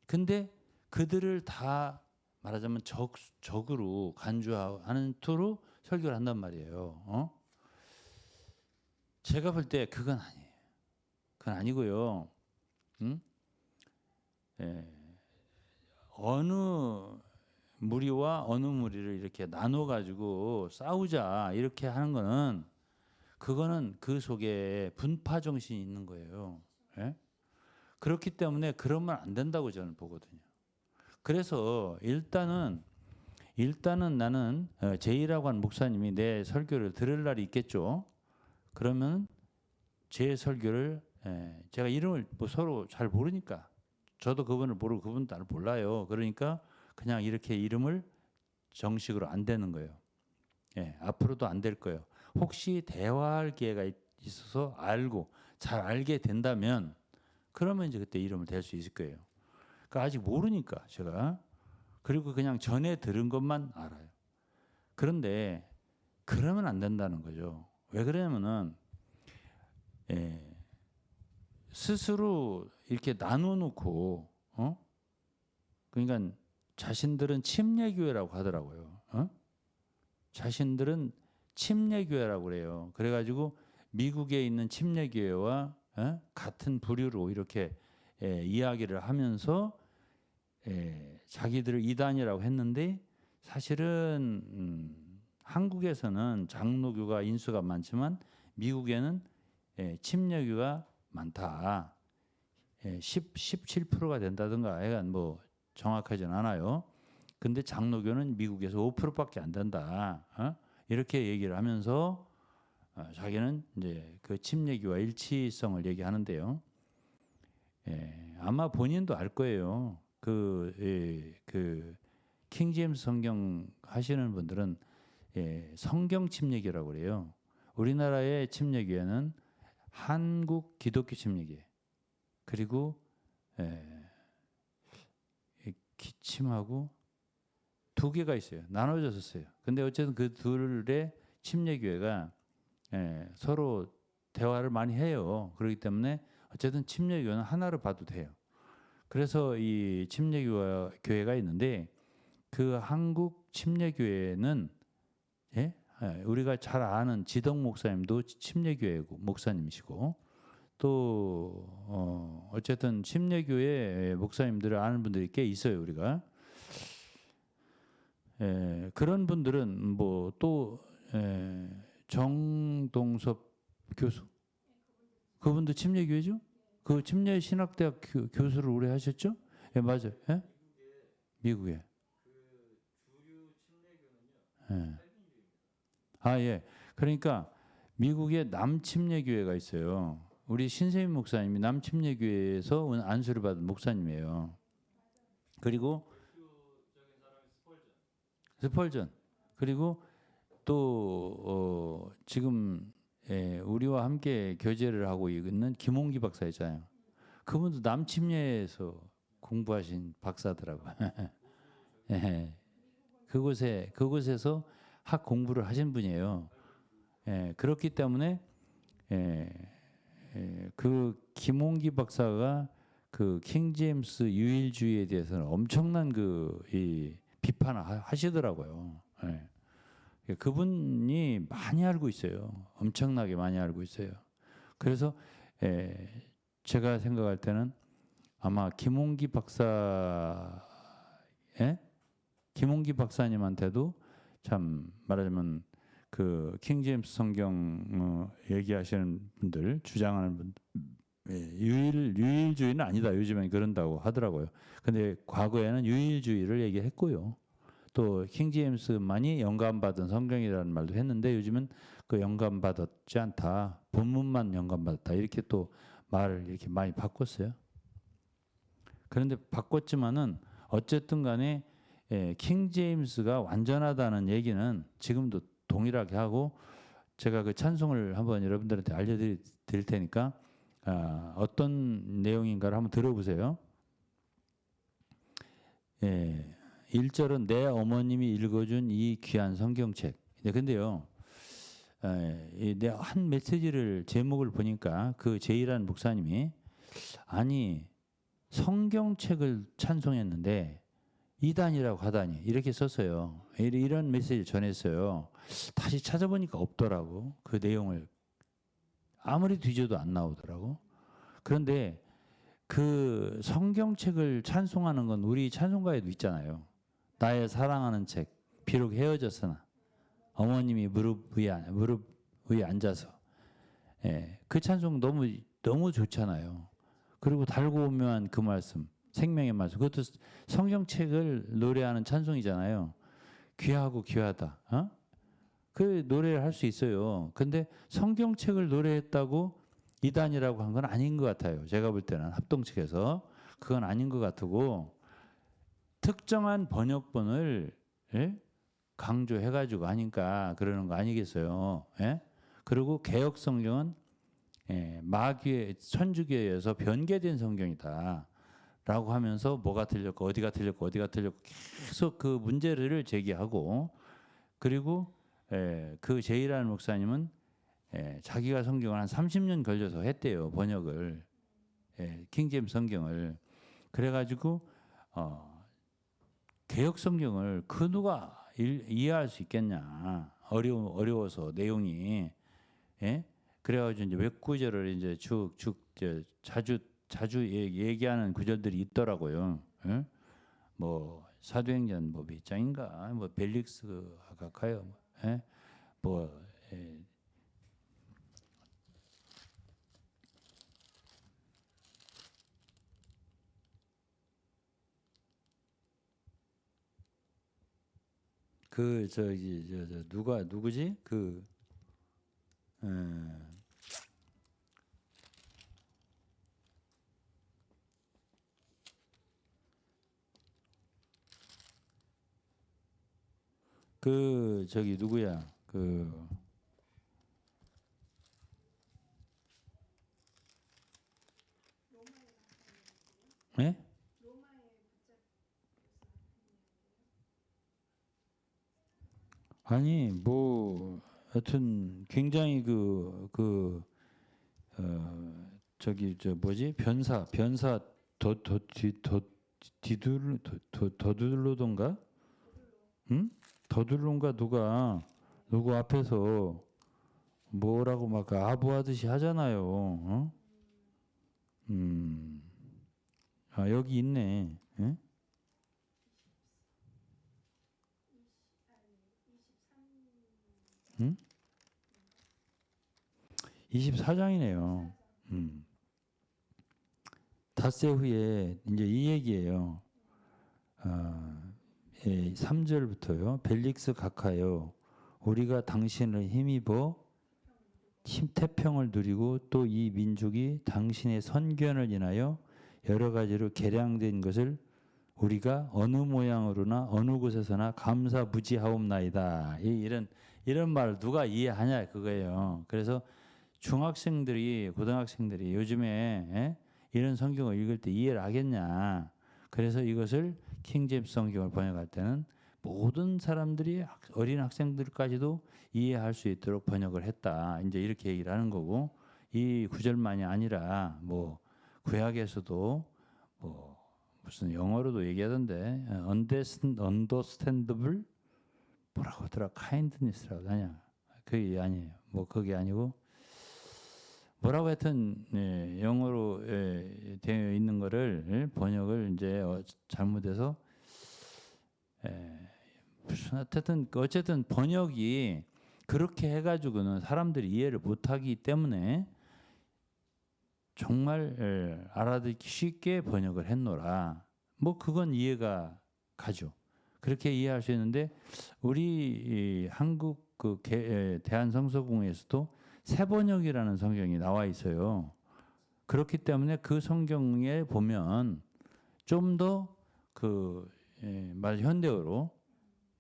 근데 그들을 다 말하자면 적으로 간주하는 투로 설교를 한단 말이에요. 제가 볼 때 그건 아니에요. 그건 아니고요. 어느 무리와 어느 무리를 이렇게 나눠 가지고 싸우자 이렇게 하는 거는 그거는 그 속에 분파 정신이 있는 거예요. 예? 그렇기 때문에 그러면 안 된다고 저는 보거든요. 그래서 일단은 나는 제이라고 하는 목사님이 내 설교를 들을 날이 있겠죠. 그러면 제 설교를 제가 이름을 뭐 서로 잘 모르니까 저도 그분을 모르고 그분도 나를 몰라요. 그러니까 그냥 이렇게 이름을 정식으로 안 되는 거예요. 앞으로도 안 될 거예요. 혹시 대화할 기회가 있어서 잘 알게 된다면 그러면 이제 그때 이름을 댈 수 있을 거예요. 그러니까 아직 모르니까 제가 그리고 그냥 전에 들은 것만 알아요. 그런데 그러면 안 된다는 거죠. 왜 그러냐면은 스스로 이렇게 나눠놓고 그러니까 자신들은 침례교회라고 하더라고요. 자신들은 침례교회라고 그래요. 그래가지고 미국에 있는 침례교회와 같은 부류로 이렇게 이야기를 하면서 자기들을 이단이라고 했는데 사실은 한국에서는 장로교가 인수가 많지만 미국에는 침례교가 많다. 17%가 된다든가 하여간 뭐 정확하진 않아요. 근데 장로교는 미국에서 5%밖에 안 된다. 이렇게 얘기를 하면서 자기는 이제 그 침례교와 일치성을 얘기하는데요. 아마 본인도 알 거예요. 그 킹제임스 성경 하시는 분들은 성경 침례교라고 그래요. 우리나라의 침례교회는 한국 기독교 침례교회. 그리고 기침하고 두 개가 있어요. 나눠졌었어요. 근데 어쨌든 그 둘의 침례교회가 서로 대화를 많이 해요. 그렇기 때문에 어쨌든 침례교회는 하나로 봐도 돼요. 그래서 이 침례교회가 있는데 그 한국 침례교회는 우리가 잘 아는 지덕 목사님도 침례교회 목사님이시고 또 어쨌든 침례교회 목사님들을 아는 분들이 꽤 있어요. 우리가 그런 분들은 뭐 또 정동섭 교수 그분도 침례교회죠? 그 침례신학대학 교수를 오래 하셨죠? 예, 맞아요. 예? 미국에. 예. 아, 예. 그러니까 미국에 남침례교회가 있어요. 우리 신세민 목사님이 남침례교회에서 온 안수를 받은 목사님이에요. 그리고 스펄전. 그리고 또 지금 우리와 함께 교제를 하고 있는 김홍기 박사 있잖아요. 그분도 남침례에서 공부하신 박사더라고요. 예. 그곳에서 학 공부를 하신 분이에요. 그렇기 때문에 그 김홍기 박사가 그 킹 제임스 유일주의에 대해서는 엄청난 이 비판을 하시더라고요. 그분이 많이 알고 있어요. 엄청나게 많이 알고 있어요. 그래서 제가 생각할 때는 아마 김홍기 박사님한테도 참 말하자면 그 킹제임스 성경 얘기하시는 분들 주장하는 분들 유일주의는 아니다. 요즘엔 그런다고 하더라고요. 근데 과거에는 유일주의를 얘기했고요. 또 킹제임스만이 영감받은 성경이라는 말도 했는데 요즘은 그 영감받았지 않다. 본문만 영감받았다. 이렇게 또 말을 이렇게 많이 바꿨어요. 그런데 바꿨지만은 어쨌든 간에 킹제임스가 완전하다는 얘기는 지금도 동일하게 하고 제가 그 찬송을 한번 여러분들한테 알려드릴 테니까 어떤 내용인가를 한번 들어보세요. 1절은 내 어머님이 읽어준 이 귀한 성경책. 근데요, 내 한 메시지를 제목을 보니까 그 제이란 목사님이 아니 성경책을 찬송했는데 이단이라고 하다니 이렇게 썼어요. 이런 메시지를 전했어요. 다시 찾아보니까 없더라고. 그 내용을 아무리 뒤져도 안 나오더라고. 그런데 그 성경책을 찬송하는 건 우리 찬송가에도 있잖아요. 나의 사랑하는 책, 비록 헤어졌으나 어머님이 무릎 위에 앉아서 그 찬송 너무 좋잖아요. 그리고 달고 오면 그 말씀, 생명의 말씀, 그것도 성경책을 노래하는 찬송이잖아요. 귀하고 귀하다. 그 노래를 할 수 있어요. 근데 성경책을 노래했다고 이단이라고 한 건 아닌 것 같아요. 제가 볼 때는 합동 측에서 그건 아닌 것 같고 특정한 번역본을 강조해가지고 하니까 그러는 거 아니겠어요. 그리고 개혁 성경은 마귀의 천주교에서 변개된 성경이다라고 하면서 뭐가 틀렸고 어디가 틀렸고 계속 그 문제를 제기하고 그리고 그 제이라는 목사님은 자기가 성경을 한 30년 걸려서 했대요. 번역을 킹제임스 성경을 그래가지고 개혁 성경을 그 누가 이해할 수 있겠냐 어려워서 내용이 그래가지고 이제 몇 구절을 이제 쭉 자주 얘기하는 구절들이 있더라고요. 뭐 사도행전 뭐 몇 장인가 뭐 벨릭스가 가까요. 그 저기 누구지 그 저기 누구야 예? 아니 뭐 하여튼 굉장히 저기 저 뭐지 변사 더더 뒤둘 더둘로던가 응? 더둘론가 누구 앞에서 뭐라고 막 아부하듯이 하잖아요. 어? 아 여기 있네. 예? 24장이네요. 닷새 후에 이제 이 얘기예요. 3절부터요. 벨릭스 각하여 우리가 당신을 힘입어 태평을 누리고 또 이 민족이 당신의 선견을 인하여 여러 가지로 개량된 것을 우리가 어느 모양으로나 어느 곳에서나 감사무지하옵나이다. 이런 말을 누가 이해하냐 그거예요. 그래서 중학생들이 고등학생들이 요즘에 이런 성경을 읽을 때 이해를 하겠냐. 그래서 이것을 킹제임스 성경을 번역할 때는 모든 사람들이 어린 학생들까지도 이해할 수 있도록 번역을 했다. 이제 이렇게 얘기를 하는 거고 이 구절만이 아니라 뭐 구약에서도 뭐 무슨 영어로도 얘기하던데 understandable 뭐라고 하더라 kindness라고 하냐 그게 아니에요. 뭐 그게 아니고 뭐라고 하여튼 영어로 되어 있는 거를 번역을 이제 잘못해서 무슨 어쨌든 번역이 그렇게 해가지고는 사람들이 이해를 못하기 때문에 정말 알아듣기 쉽게 번역을 했노라. 뭐 그건 이해가 가죠. 그렇게 이해할 수 있는데 우리 한국 대한성서공회에서도 새번역이라는 성경이 나와 있어요. 그렇기 때문에 그 성경에 보면 좀 더 말 현대어로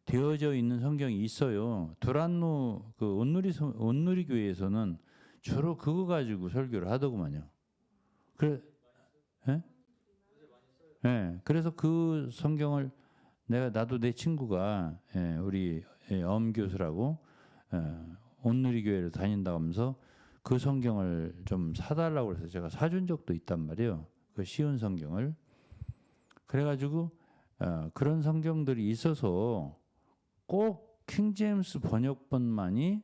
되어져 있는 성경이 있어요. 두란노 온누리 교회에서는 주로 그거 가지고 설교를 하더구만요. 그래, 예? 예, 그래서 그 성경을 나도 내 친구가 우리 엄 교수라고 온누리 교회를 다닌다고 하면서 그 성경을 좀 사달라고 해서 제가 사준 적도 있단 말이에요. 그 쉬운 성경을. 그래가지고 그런 성경들이 있어서 꼭 킹제임스 번역본만이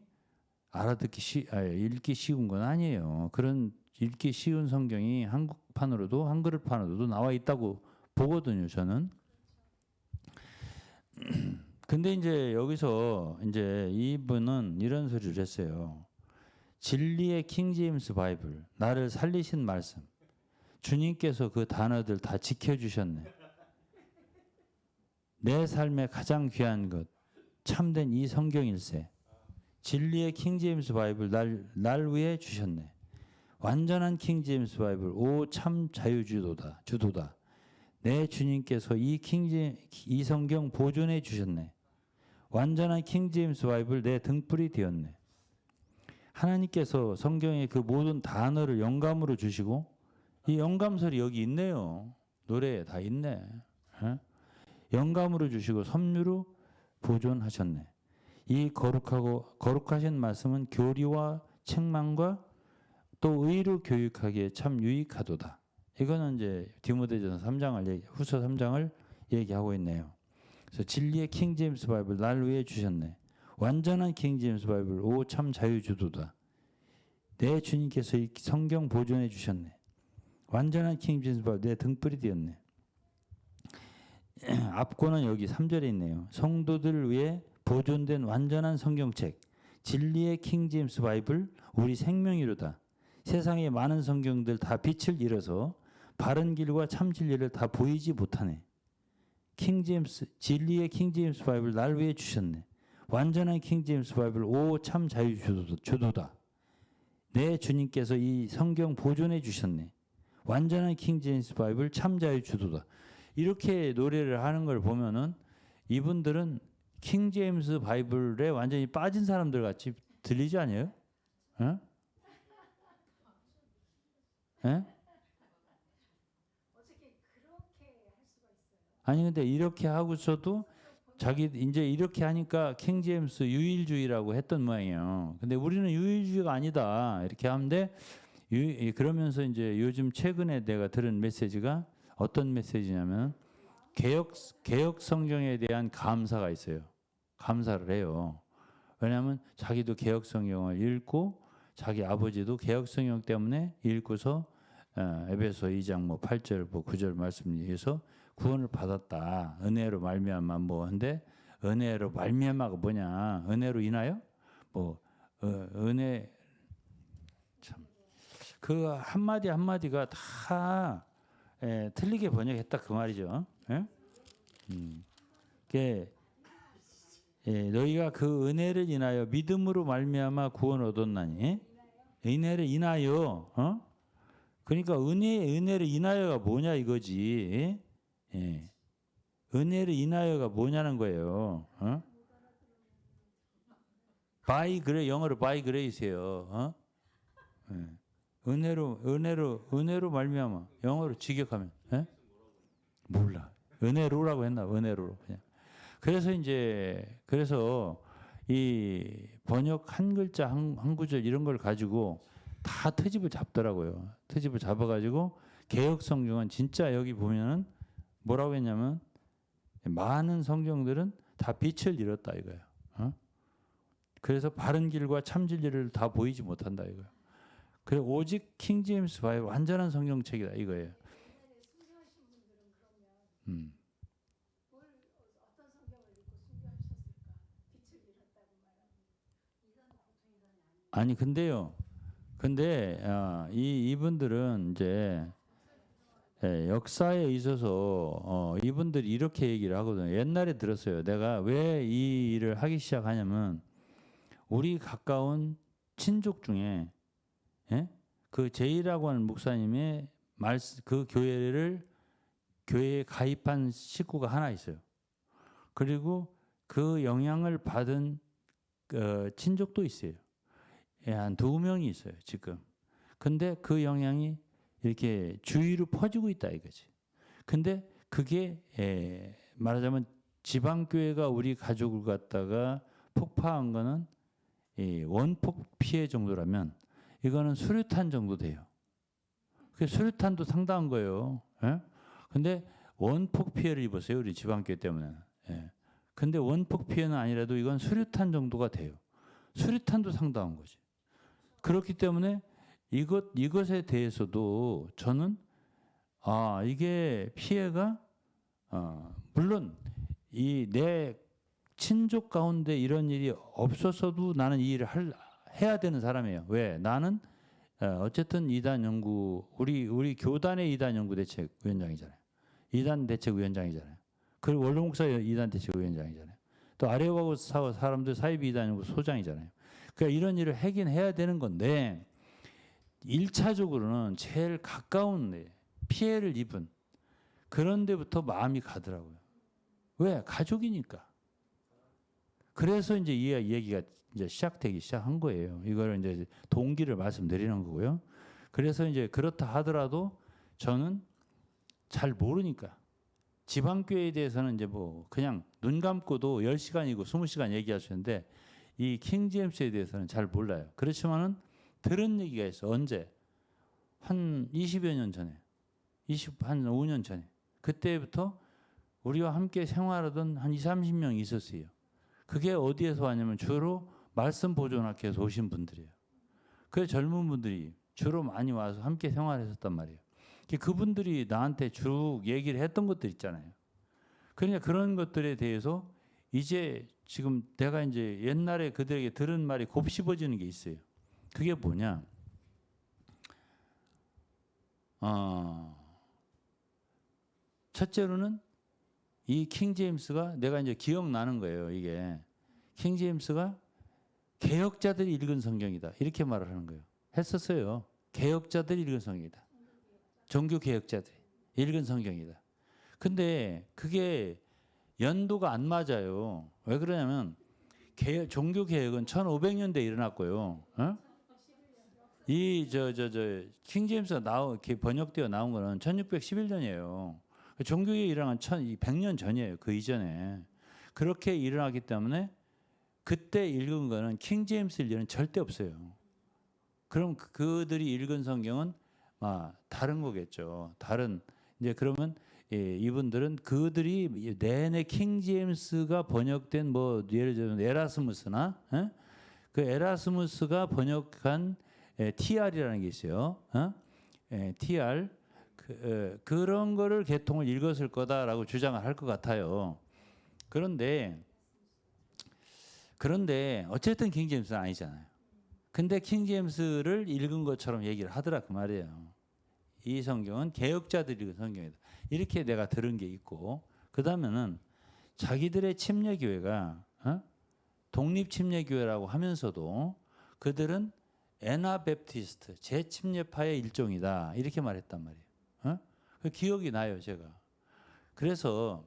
읽기 쉬운 건 아니에요. 그런 읽기 쉬운 성경이 한글판으로도 나와 있다고 보거든요, 저는. 근데 이제 여기서 이제 이분은 이런 소리를 했어요. 진리의 킹제임스 바이블, 나를 살리신 말씀. 주님께서 그 단어들 다 지켜주셨네. 내 삶에 가장 귀한 것, 참된 이 성경일세. 진리의 킹제임스 바이블 날 위해 주셨네. 완전한 킹제임스 바이블 오 참 자유주도다. 내 주님께서 이 성경 보존해 주셨네. 완전한 킹제임스 바이블 내 등불이 되었네. 하나님께서 성경의 그 모든 단어를 영감으로 주시고 이 영감설이 여기 있네요. 노래에 다 있네. 영감으로 주시고 섬유로 보존하셨네. 이 거룩하신 말씀은 교리와 책망과 또 의로 교육하기에 참 유익하도다. 이거는 이제 디모데전서 3장을 후서 3장을 얘기하고 있네요. 그래서 진리의 킹제임스 바이블 날 위해 주셨네. 완전한 킹제임스 바이블 오 참 자유주도다. 내 주님께서 이 성경 보존해 주셨네. 완전한 킹제임스 바이블 내 등불이 되었네. 앞권은 여기 3절에 있네요. 성도들을 위해 보존된 완전한 성경책 진리의 킹제임스 바이블 우리 생명이로다. 세상의 많은 성경들 다 빛을 잃어서 바른 길과 참 진리를 다 보이지 못하네. 진리의 킹제임스 바이블 날 위해 주셨네. 완전한 킹제임스 바이블 오 참 자유주도다. 내 주님께서 이 성경 보존해 주셨네. 완전한 킹제임스 바이블 참 자유주도다. 이렇게 노래를 하는 걸 보면은 이분들은 킹제임스 바이블에 완전히 빠진 사람들 같이 들리지 않아요? 어? 예? 아니 근데 이렇게 하고서도 자기 이제 이렇게 하니까 킹 제임스 유일주의라고 했던 모양이에요. 근데 우리는 유일주의가 아니다 이렇게 하는데 그러면서 이제 요즘 최근에 내가 들은 메시지가 어떤 메시지냐면 개혁 성경에 대한 감사가 있어요. 감사를 해요. 왜냐하면 자기도 개혁 성경을 읽고 자기 아버지도 개혁 성경 때문에 읽고서 에베소 2장 뭐 8절 뭐 9절 말씀에서 구원을 받았다. 은혜로 말미암아 뭐 한데 은혜로 말미암아가 뭐냐? 은혜로 인하여 뭐 은혜 참 그 한마디 한마디가 다 틀리게 번역했다 그 말이죠. 예? 그게 너희가 그 은혜를 인하여 믿음으로 말미암아 구원을 얻었나니 은혜를 인하여 그러니까 은혜를 인하여가 뭐냐 이거지. 예. 은혜를 인하여가 뭐냐는 거예요. by grace 영어로 by grace예요. 예. 은혜로 말미암아 영어로 직역하면 예? 몰라. 은혜로라고 했나? 은혜로 그냥. 그래서 이 번역 한 글자 한 구절 이런 걸 가지고 다 트집을 잡더라고요. 트집을 잡아가지고 개혁 성경은 진짜 여기 보면은 뭐라고 했냐면 많은 성경들은 다 빛을 잃었다 이거예요. 그래서 바른 길과 참 진리를 다 보이지 못한다 이거예요. 그래 오직 킹 제임스 바이블 완전한 성경책이다 이거예요. 아니 근데요. 근데 이분들은 이제 역사에 있어서 이분들이 이렇게 얘기를 하거든요. 옛날에 들었어요. 내가 왜 이 일을 하기 시작하냐면 우리 가까운 친족 중에 그 제이라고 하는 목사님의 그 교회에 가입한 식구가 하나 있어요. 그리고 그 영향을 받은 친족도 있어요. 한 2명이 있어요, 지금. 근데 그 영향이 이렇게 주위로 퍼지고 있다 이거지. 근데 그게 말하자면 지방교회가 우리 가족을 갖다가 폭파한 거는 원폭 피해 정도라면 이거는 수류탄 정도 돼요. 그 수류탄도 상당한 거예요. 근데 원폭 피해를 입었어요, 우리 지방교회 때문에. 근데 원폭 피해는 아니라도 이건 수류탄 정도가 돼요. 수류탄도 상당한 거지. 그렇기 때문에 이것에 대해서도 저는 이게 피해가 물론 이 내 친족 가운데 이런 일이 없었어도 나는 이 일을 해야 되는 사람이에요. 왜? 나는 어쨌든 이단 연구 우리 교단의 이단 연구 대책 위원장이잖아요. 이단 대책 위원장이잖아요. 그리고 원로 목사 이단 대책 위원장이잖아요. 또 아레오가고 사람들 사이비 이단 연구 소장이잖아요. 그러니까 이런 일을 하긴 해야 되는 건데 1차적으로는 제일 가까운 데 피해를 입은 그런 데부터 마음이 가더라고요. 왜? 가족이니까. 그래서 이제 이 얘기가 이제 시작되기 시작한 거예요. 이거를 이제 동기를 말씀드리는 거고요. 그래서 이제 그렇다 하더라도 저는 잘 모르니까 지방교회에 대해서는 이제 뭐 그냥 눈 감고도 10시간이고 20시간 얘기할 수 있는데 이 킹 제임스에 대해서는 잘 몰라요. 그렇지만은 들은 얘기가 있어. 언제? 한 20여 년 전에. 한 5년 전에. 그때부터 우리와 함께 생활하던 한 20, 30명이 있었어요. 그게 어디에서 왔냐면 주로 말씀 보존학교에서 오신 분들이에요. 그 젊은 분들이 주로 많이 와서 함께 생활했었단 말이에요. 그분들이 나한테 쭉 얘기를 했던 것들 있잖아요. 그러니까 그런 것들에 대해서 이제 지금 내가 이제 옛날에 그들에게 들은 말이 곱씹어지는 게 있어요. 그게 뭐냐? 첫째로는 이 킹 제임스가 내가 이제 기억나는 거예요. 이게 킹 제임스가 개혁자들이 읽은 성경이다. 이렇게 말을 하는 거예요. 했었어요. 개혁자들이 읽은 성경이다. 종교 개혁자들이 읽은 성경이다. 근데 그게 연도가 안 맞아요. 왜 그러냐면 종교 개혁은 1500년대에 일어났고요. 킹 제임스가 번역되어 나온 거는 1611년이에요. 종교개혁이 일어난 100년 전이에요. 그 이전에. 그렇게 일어나기 때문에 그때 읽은 거는 킹 제임스를 일은 절대 없어요. 그럼 그들이 읽은 성경은 다른 거겠죠. 다른 이제 그러면 이분들은 그들이 내내 킹 제임스가 번역된 뭐 예를 들면 에라스무스나 그 에라스무스가 번역한 TR이라는 게 있어요. TR 그런 거를 계통을 읽었을 거다라고 주장을 할 것 같아요. 그런데 어쨌든 킹 제임스는 아니잖아요. 근데 킹 제임스를 읽은 것처럼 얘기를 하더라 그 말이에요. 이 성경은 개혁자들이 읽은 성경이다. 이렇게 내가 들은 게 있고, 그 다음에는 자기들의 침례교회가 독립 침례교회라고 하면서도 그들은 에나베프티스트 재침례파의 일종이다 이렇게 말했단 말이에요. 그 기억이 나요 제가. 그래서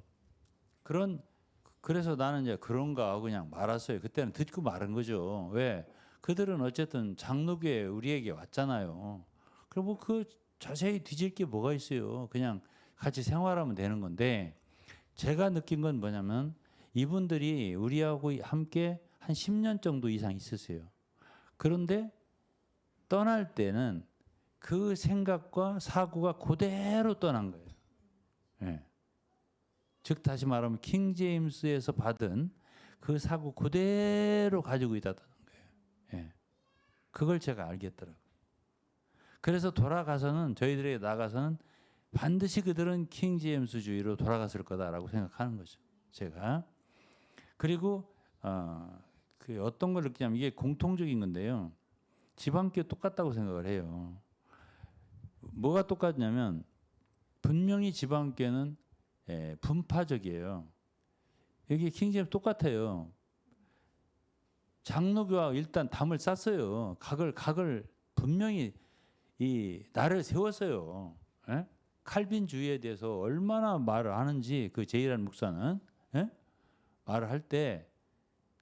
나는 이제 그런가 하고 그냥 말았어요. 그때는 듣고 말은 거죠. 왜? 그들은 어쨌든 장로교회 우리에게 왔잖아요. 그럼 뭐 그 자세히 뒤질 게 뭐가 있어요. 그냥 같이 생활하면 되는 건데, 제가 느낀 건 뭐냐면 이분들이 우리하고 함께 한 10년 정도 이상 있었어요. 그런데 떠날 때는 그 생각과 사고가 그대로 떠난 거예요. 예. 즉 다시 말하면 킹 제임스에서 받은 그 사고 그대로 가지고 있다는 거예요. 예. 그걸 제가 알겠더라고요. 그래서 돌아가서는 저희들에게 나가서는 반드시 그들은 킹 제임스주의로 돌아갔을 거다라고 생각하는 거죠. 제가. 그리고 그 어떤 걸 느끼냐면 이게 공통적인 건데요. 지방교 똑같다고 생각을 해요. 뭐가 똑같냐면 분명히 지방교는 분파적이에요. 여기 킹 제임스 똑같아요. 장로교와 일단 담을 쌌어요. 각을 분명히 이 날을 세웠어요. 예? 칼빈주의에 대해서 얼마나 말을 하는지 그 제이란 목사는 말을 할 때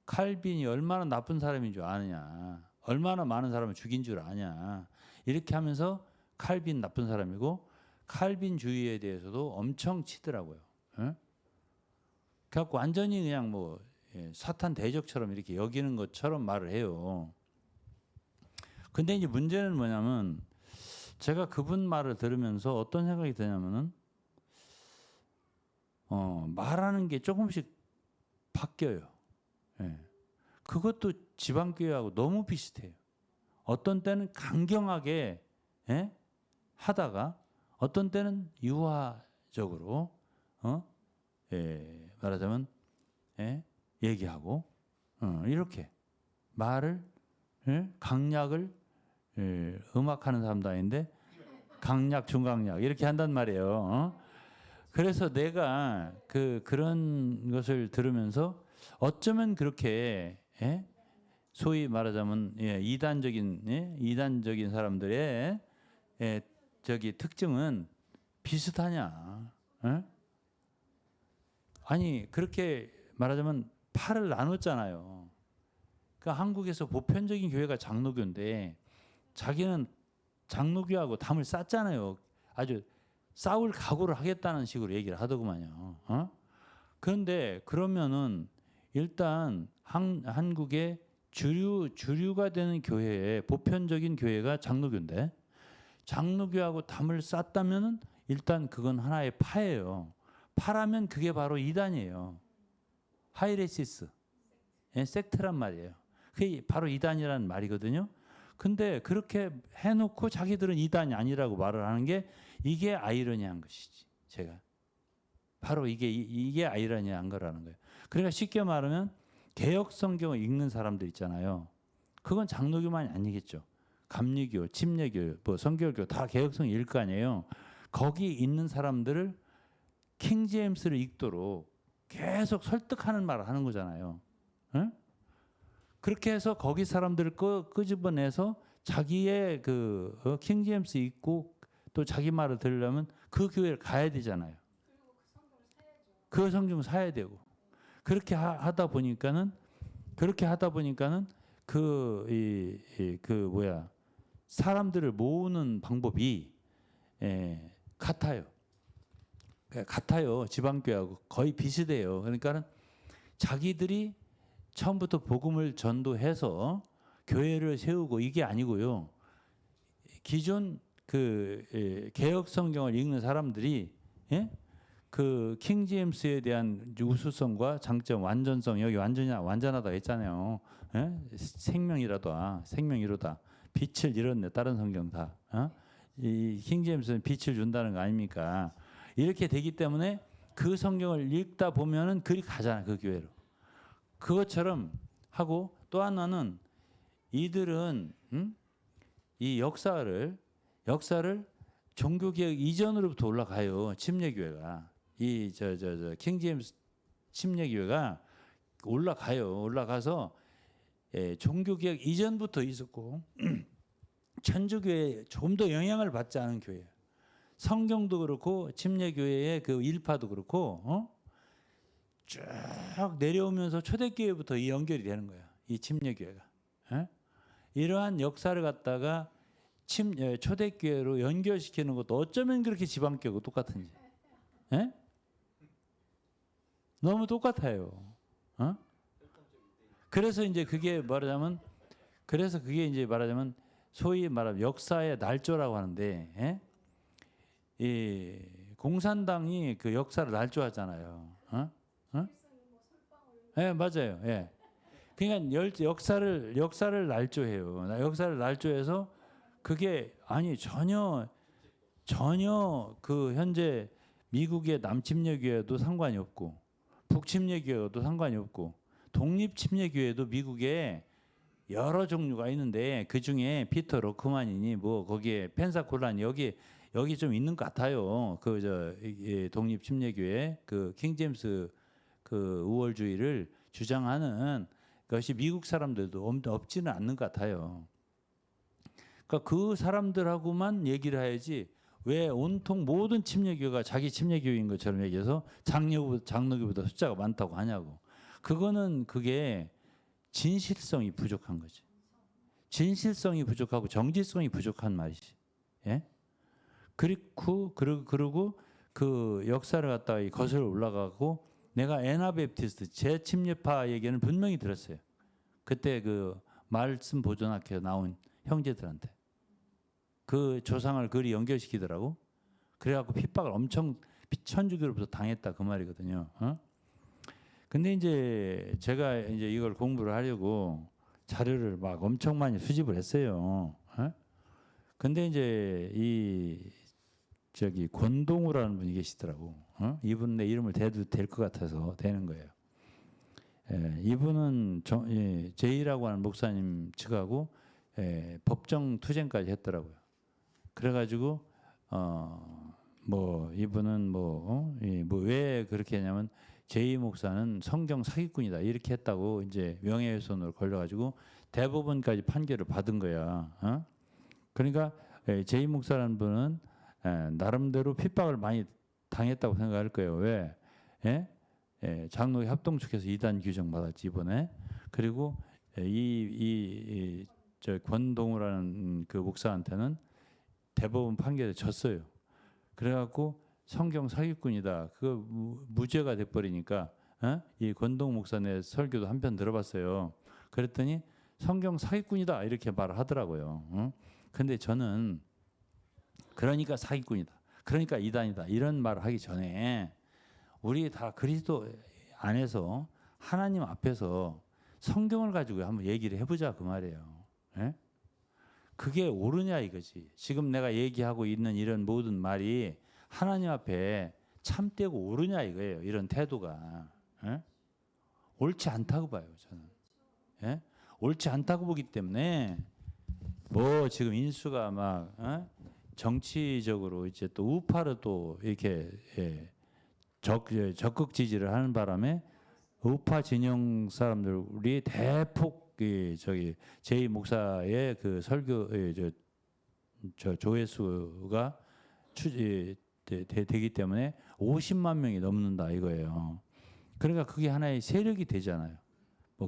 칼빈이 얼마나 나쁜 사람인 줄 아느냐, 얼마나 많은 사람을 죽인 줄 아냐 이렇게 하면서 칼빈 나쁜 사람이고 칼빈주의에 대해서도 엄청 치더라고요. 그래갖고 완전히 그냥 뭐 사탄 대적처럼 이렇게 여기는 것처럼 말을 해요. 근데 이제 문제는 뭐냐면 제가 그분 말을 들으면서 어떤 생각이 드냐면은 말하는 게 조금씩 바뀌어요. 예. 그것도 지방교회하고 너무 비슷해요. 어떤 때는 강경하게 하다가 어떤 때는 유화적으로 말하자면 얘기하고 이렇게 말을 강약을 음악하는 사람도 아닌데 강약 중강약 이렇게 한단 말이에요. 그래서 내가 그런 것을 들으면서 어쩌면 그렇게 소위 말하자면 이단적인 사람들의 저기 특징은 비슷하냐? 아니 그렇게 말하자면 팔을 나눴잖아요. 그러니까 한국에서 보편적인 교회가 장로교인데 자기는 장로교하고 담을 쌌잖아요. 아주 싸울 각오를 하겠다는 식으로 얘기를 하더구만요. 그런데 그러면은 일단 한국의 주류가 되는 교회의 보편적인 교회가 장로교인데 장로교하고 담을 쌌다면은 일단 그건 하나의 파예요. 파라면 그게 바로 이단이에요. 하이레시스, 섹트란 말이에요. 그게 바로 이단이라는 말이거든요. 근데 그렇게 해놓고 자기들은 이단이 아니라고 말을 하는 게 이게 아이러니한 것이지. 제가 바로 이게 아이러니한 거라는 거예요. 그러니까 쉽게 말하면 개혁 성경을 읽는 사람들 있잖아요. 그건 장로교만이 아니겠죠. 감리교, 침례교, 뭐 성결교 다 개혁성 읽을 거 아니에요. 거기 있는 사람들을 킹 제임스를 읽도록 계속 설득하는 말을 하는 거잖아요. 응? 그렇게 해서 거기 사람들을 끄집어내서 자기의 킹 제임스 읽고 또 자기 말을 들으려면 그 교회를 가야 되잖아요. 그 성경을 사야 되고 그렇게 하다 보니까는 사람들을 모으는 방법이 같아요. 같아요. 지방교회하고 거의 비슷해요. 그러니까는 자기들이 처음부터 복음을 전도해서 교회를 세우고 이게 아니고요. 기존 개혁 성경을 읽는 사람들이 예? 그 킹제임스에 대한 우수성과 장점, 완전성 여기 완전하다 했잖아요. 예? 생명이로다. 빛을 잃었네. 다른 성경 다. 이 킹제임스는 빛을 준다는 거 아닙니까? 이렇게 되기 때문에 그 성경을 읽다 보면은 그리 가잖아 그 교회로. 그것처럼 하고 또 하나는 이들은 이 역사를 종교개혁 이전으로부터 올라가요. 침례교회가 이 킹제임스 침례교회가 올라가서 종교개혁 이전부터 있었고 천주교회에 좀 더 영향을 받지 않은 교회예요. 성경도 그렇고 침례교회의 그 일파도 그렇고 쭉 내려오면서 초대교회부터 이 연결이 되는 거야. 이 침례교회가. 이러한 역사를 갖다가 초대교회로 연결시키는 것도 어쩌면 그렇게 지방교회하고 똑같은지. 너무 똑같아요. 그래서 이제 그게 말하자면 소위 말하면 역사의 날조라고 하는데 이 공산당이 그 역사를 날조하잖아요. 예, 맞아요. 예. 그러니까 역사를 날조해요. 역사를 날조해서 그게 아니 전혀 그 현재 미국의 남침례교회도 상관이 없고 북침례교회도 상관이 없고 독립침례교회도 미국에 여러 종류가 있는데 그 중에 피터 로크만이니 뭐 거기에 펜사콜라니 여기 좀 있는 것 같아요. 독립침례교회 그 킹제임스 그 우월주의를 주장하는 것이 미국 사람들도 없지는 않는 것 같아요. 그러니까 그 사람들하고만 얘기를 해야지 왜 온통 모든 침례교회가 자기 침례교회인 것처럼 얘기해서 장로교보다 숫자가 많다고 하냐고. 그게 진실성이 부족한 거지. 진실성이 부족하고 정직성이 부족한 말이지. 예? 그리고 그 역사를 갖다가 거슬러 올라가고 내가 애나베프티스트 재침례파 얘기는 분명히 들었어요. 그때 그 말씀 보존학회에 나온 형제들한테 그 조상을 그리 연결시키더라고. 그래갖고 핍박을 엄청 천주교로부터 당했다 그 말이거든요. 근데 이제 제가 이제 이걸 공부를 하려고 자료를 막 엄청 많이 수집을 했어요. 근데 이제 권동우라는 분이 계시더라고. 이분 내 이름을 대도 될 것 같아서 되는 거예요. 이분은 제이라고 하는 목사님 측하고 법정 투쟁까지 했더라고요. 그래가지고 이분은 왜 그렇게 했냐면 제이 목사는 성경 사기꾼이다 이렇게 했다고 이제 명예훼손으로 걸려가지고 대법원까지 판결을 받은 거야. 그러니까 제이 목사라는 분은 나름대로 핍박을 많이 당했다고 생각할 거예요. 왜? 장로회 합동 측에서 이단 규정 받았지 이번에. 그리고 저 권동우라는 그 목사한테는 대법원 판결에 졌어요. 그래갖고 성경 사기꾼이다. 그거 무죄가 돼버리니까 이 권동 목사 내 설교도 한편 들어봤어요. 그랬더니 성경 사기꾼이다 이렇게 말을 하더라고요. 근데 저는 그러니까 사기꾼이다. 그러니까 이단이다. 이런 말을 하기 전에 우리 다 그리스도 안에서 하나님 앞에서 성경을 가지고 한번 얘기를 해보자 그 말이에요. 그게 옳으냐 이거지. 지금 내가 얘기하고 있는 이런 모든 말이 하나님 앞에 참되고 옳으냐 이거예요. 이런 태도가. 옳지 않다고 봐요 저는. 옳지 않다고 보기 때문에 지금 인수가 막 정치적으로 이제 또 우파를 또 이렇게 적극 지지를 하는 바람에 우파 진영 사람들이 대폭 제이 목사의 그 설교 조회수가 되기 때문에 50만 명이 넘는다 이거예요. 그러니까 그게 하나의 세력이 되잖아요.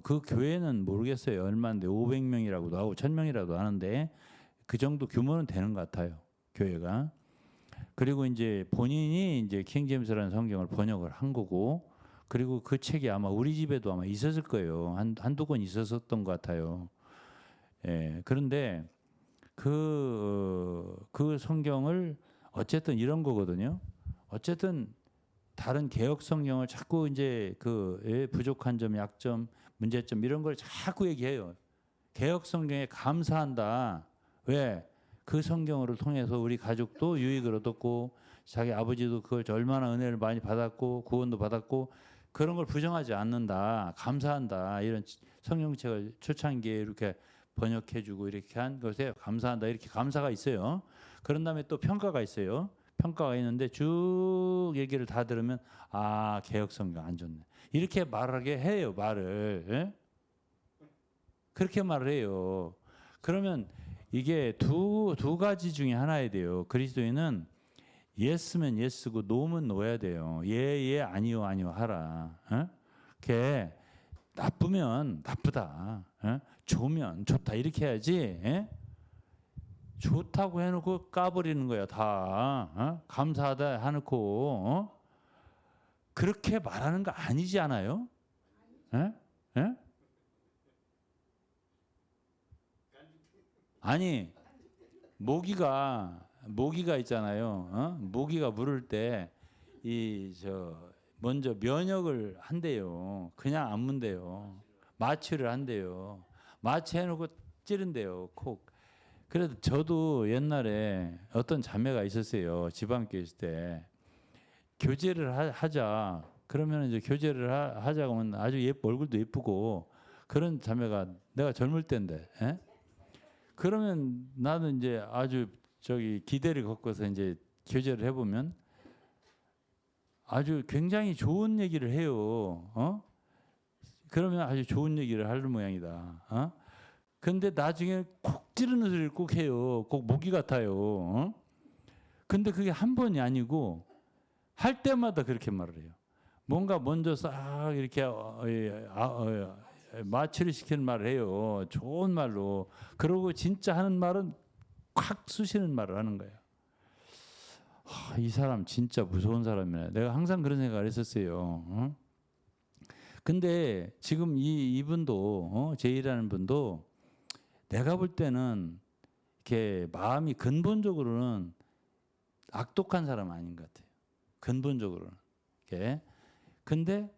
그 교회는 모르겠어요. 얼마인데 500명이라고도 하고 1000명이라도 하는데 그 정도 규모는 되는 것 같아요. 교회가. 그리고 이제 본인이 이제 킹제임스라는 성경을 번역을 한 거고, 그리고 그 책이 아마 우리 집에도 아마 있었을 거예요. 한두 권 있었던 것 같아요. 예. 그런데 그 성경을 어쨌든 이런 거거든요. 어쨌든 다른 개혁 성경을 자꾸 이제 그 부족한 점, 약점, 문제점 이런 걸 자꾸 얘기해요. 개혁 성경에 감사한다. 왜? 그 성경을 통해서 우리 가족도 유익을 얻었고 자기 아버지도 그걸 얼마나 은혜를 많이 받았고 구원도 받았고 그런 걸 부정하지 않는다. 감사한다. 이런 성경책을 초창기에 이렇게 번역해주고 이렇게 한 것에 감사한다. 이렇게 감사가 있어요. 그런 다음에 또 평가가 있어요. 평가가 있는데 쭉 얘기를 다 들으면 아 개혁 성경 안 좋네. 이렇게 말하게 해요. 말을. 예? 그렇게 말을 해요. 그러면 이게 두 가지 중에 하나야 돼요. 그리스도인은 예스면 예스고 노면 노야 돼요. 예 아니요 아니요 하라. 어? 그게 나쁘면 나쁘다. 어? 좋으면 좋다 이렇게 해야지. 예? 좋다고 해놓고 까버리는 거야 다. 어? 감사하다 해놓고 그렇게 말하는 거 아니지 않아요? 예? 예? 아니 모기가 있잖아요. 모기가 물을 때 이 먼저 면역을 한대요. 그냥 안 문대요. 마취를 한대요. 마취해놓고 찌른대요. 콕. 그래도 저도 옛날에 어떤 자매가 있었어요. 지방교회 있을 때 교제를 하자. 그러면 이제 교제를 하자고 하면 아주 얼굴도 예쁘고 그런 자매가 내가 젊을 때인데. 에? 그러면 나는 이제 아주 기대를 걷고서 이제 교제를 해보면 아주 굉장히 좋은 얘기를 해요. 그러면 아주 좋은 얘기를 하는 모양이다. 근데 나중에 콕 찌르는 소리를 꼭 해요. 꼭 모기 같아요. 근데 그게 한 번이 아니고 할 때마다 그렇게 말을 해요. 뭔가 먼저 싹 이렇게 마취를 시키는 말을 해요. 좋은 말로. 그러고 진짜 하는 말은 콱 쑤시는 말을 하는 거예요. 이 사람 진짜 무서운 사람이네. 내가 항상 그런 생각을 했었어요. 근데 지금 이분도 제이라는 분도 내가 볼 때는 이렇게 마음이 근본적으로는 악독한 사람 아닌 것 같아요. 근본적으로는. 이렇게. 근데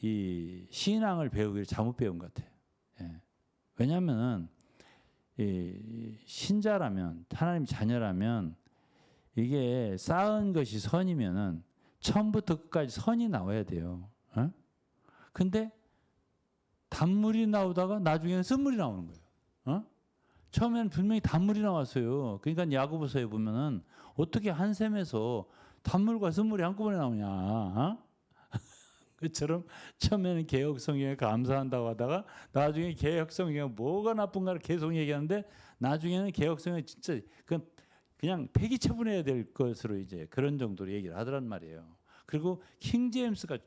이 신앙을 배우기를 잘못 배운 것 같아요. 예. 왜냐하면 이 신자라면 하나님 자녀라면 이게 쌓은 것이 선이면은 처음부터 끝까지 선이 나와야 돼요. 근데 단물이 나오다가 나중에는 쓴물이 나오는 거예요. 처음에는 분명히 단물이 나왔어요. 그러니까 야고보서에 보면은 어떻게 한 셈에서 단물과 쓴물이 한꺼번에 나오냐. 그처럼 처음에는 개혁성경에 감사한다고 하다가 나중에 개혁성경에 뭐가 나쁜가를 계속 얘기하는데 나중에는 개혁성경에 진짜 그냥 폐기 처분해야 될 것으로 이제 그런 정도로 얘기를 하더란 말이에요. 그리고 킹제임스가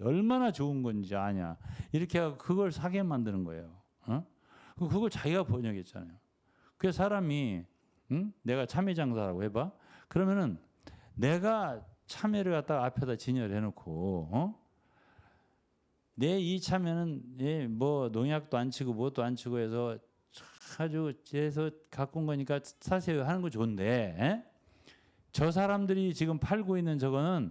얼마나 좋은 건지 아냐. 이렇게 하고 그걸 사게 만드는 거예요. 그걸 자기가 번역했잖아요. 그 사람이 내가 참외 장사라고 해봐. 그러면은 내가 참외를 갖다가 앞에다 진열해 놓고 내 이 참외는 뭐 농약도 안 치고 뭣도 안 치고 해서 아주 해서 갖고 온 거니까 사세요 하는 거 좋은데 저 사람들이 지금 팔고 있는 저거는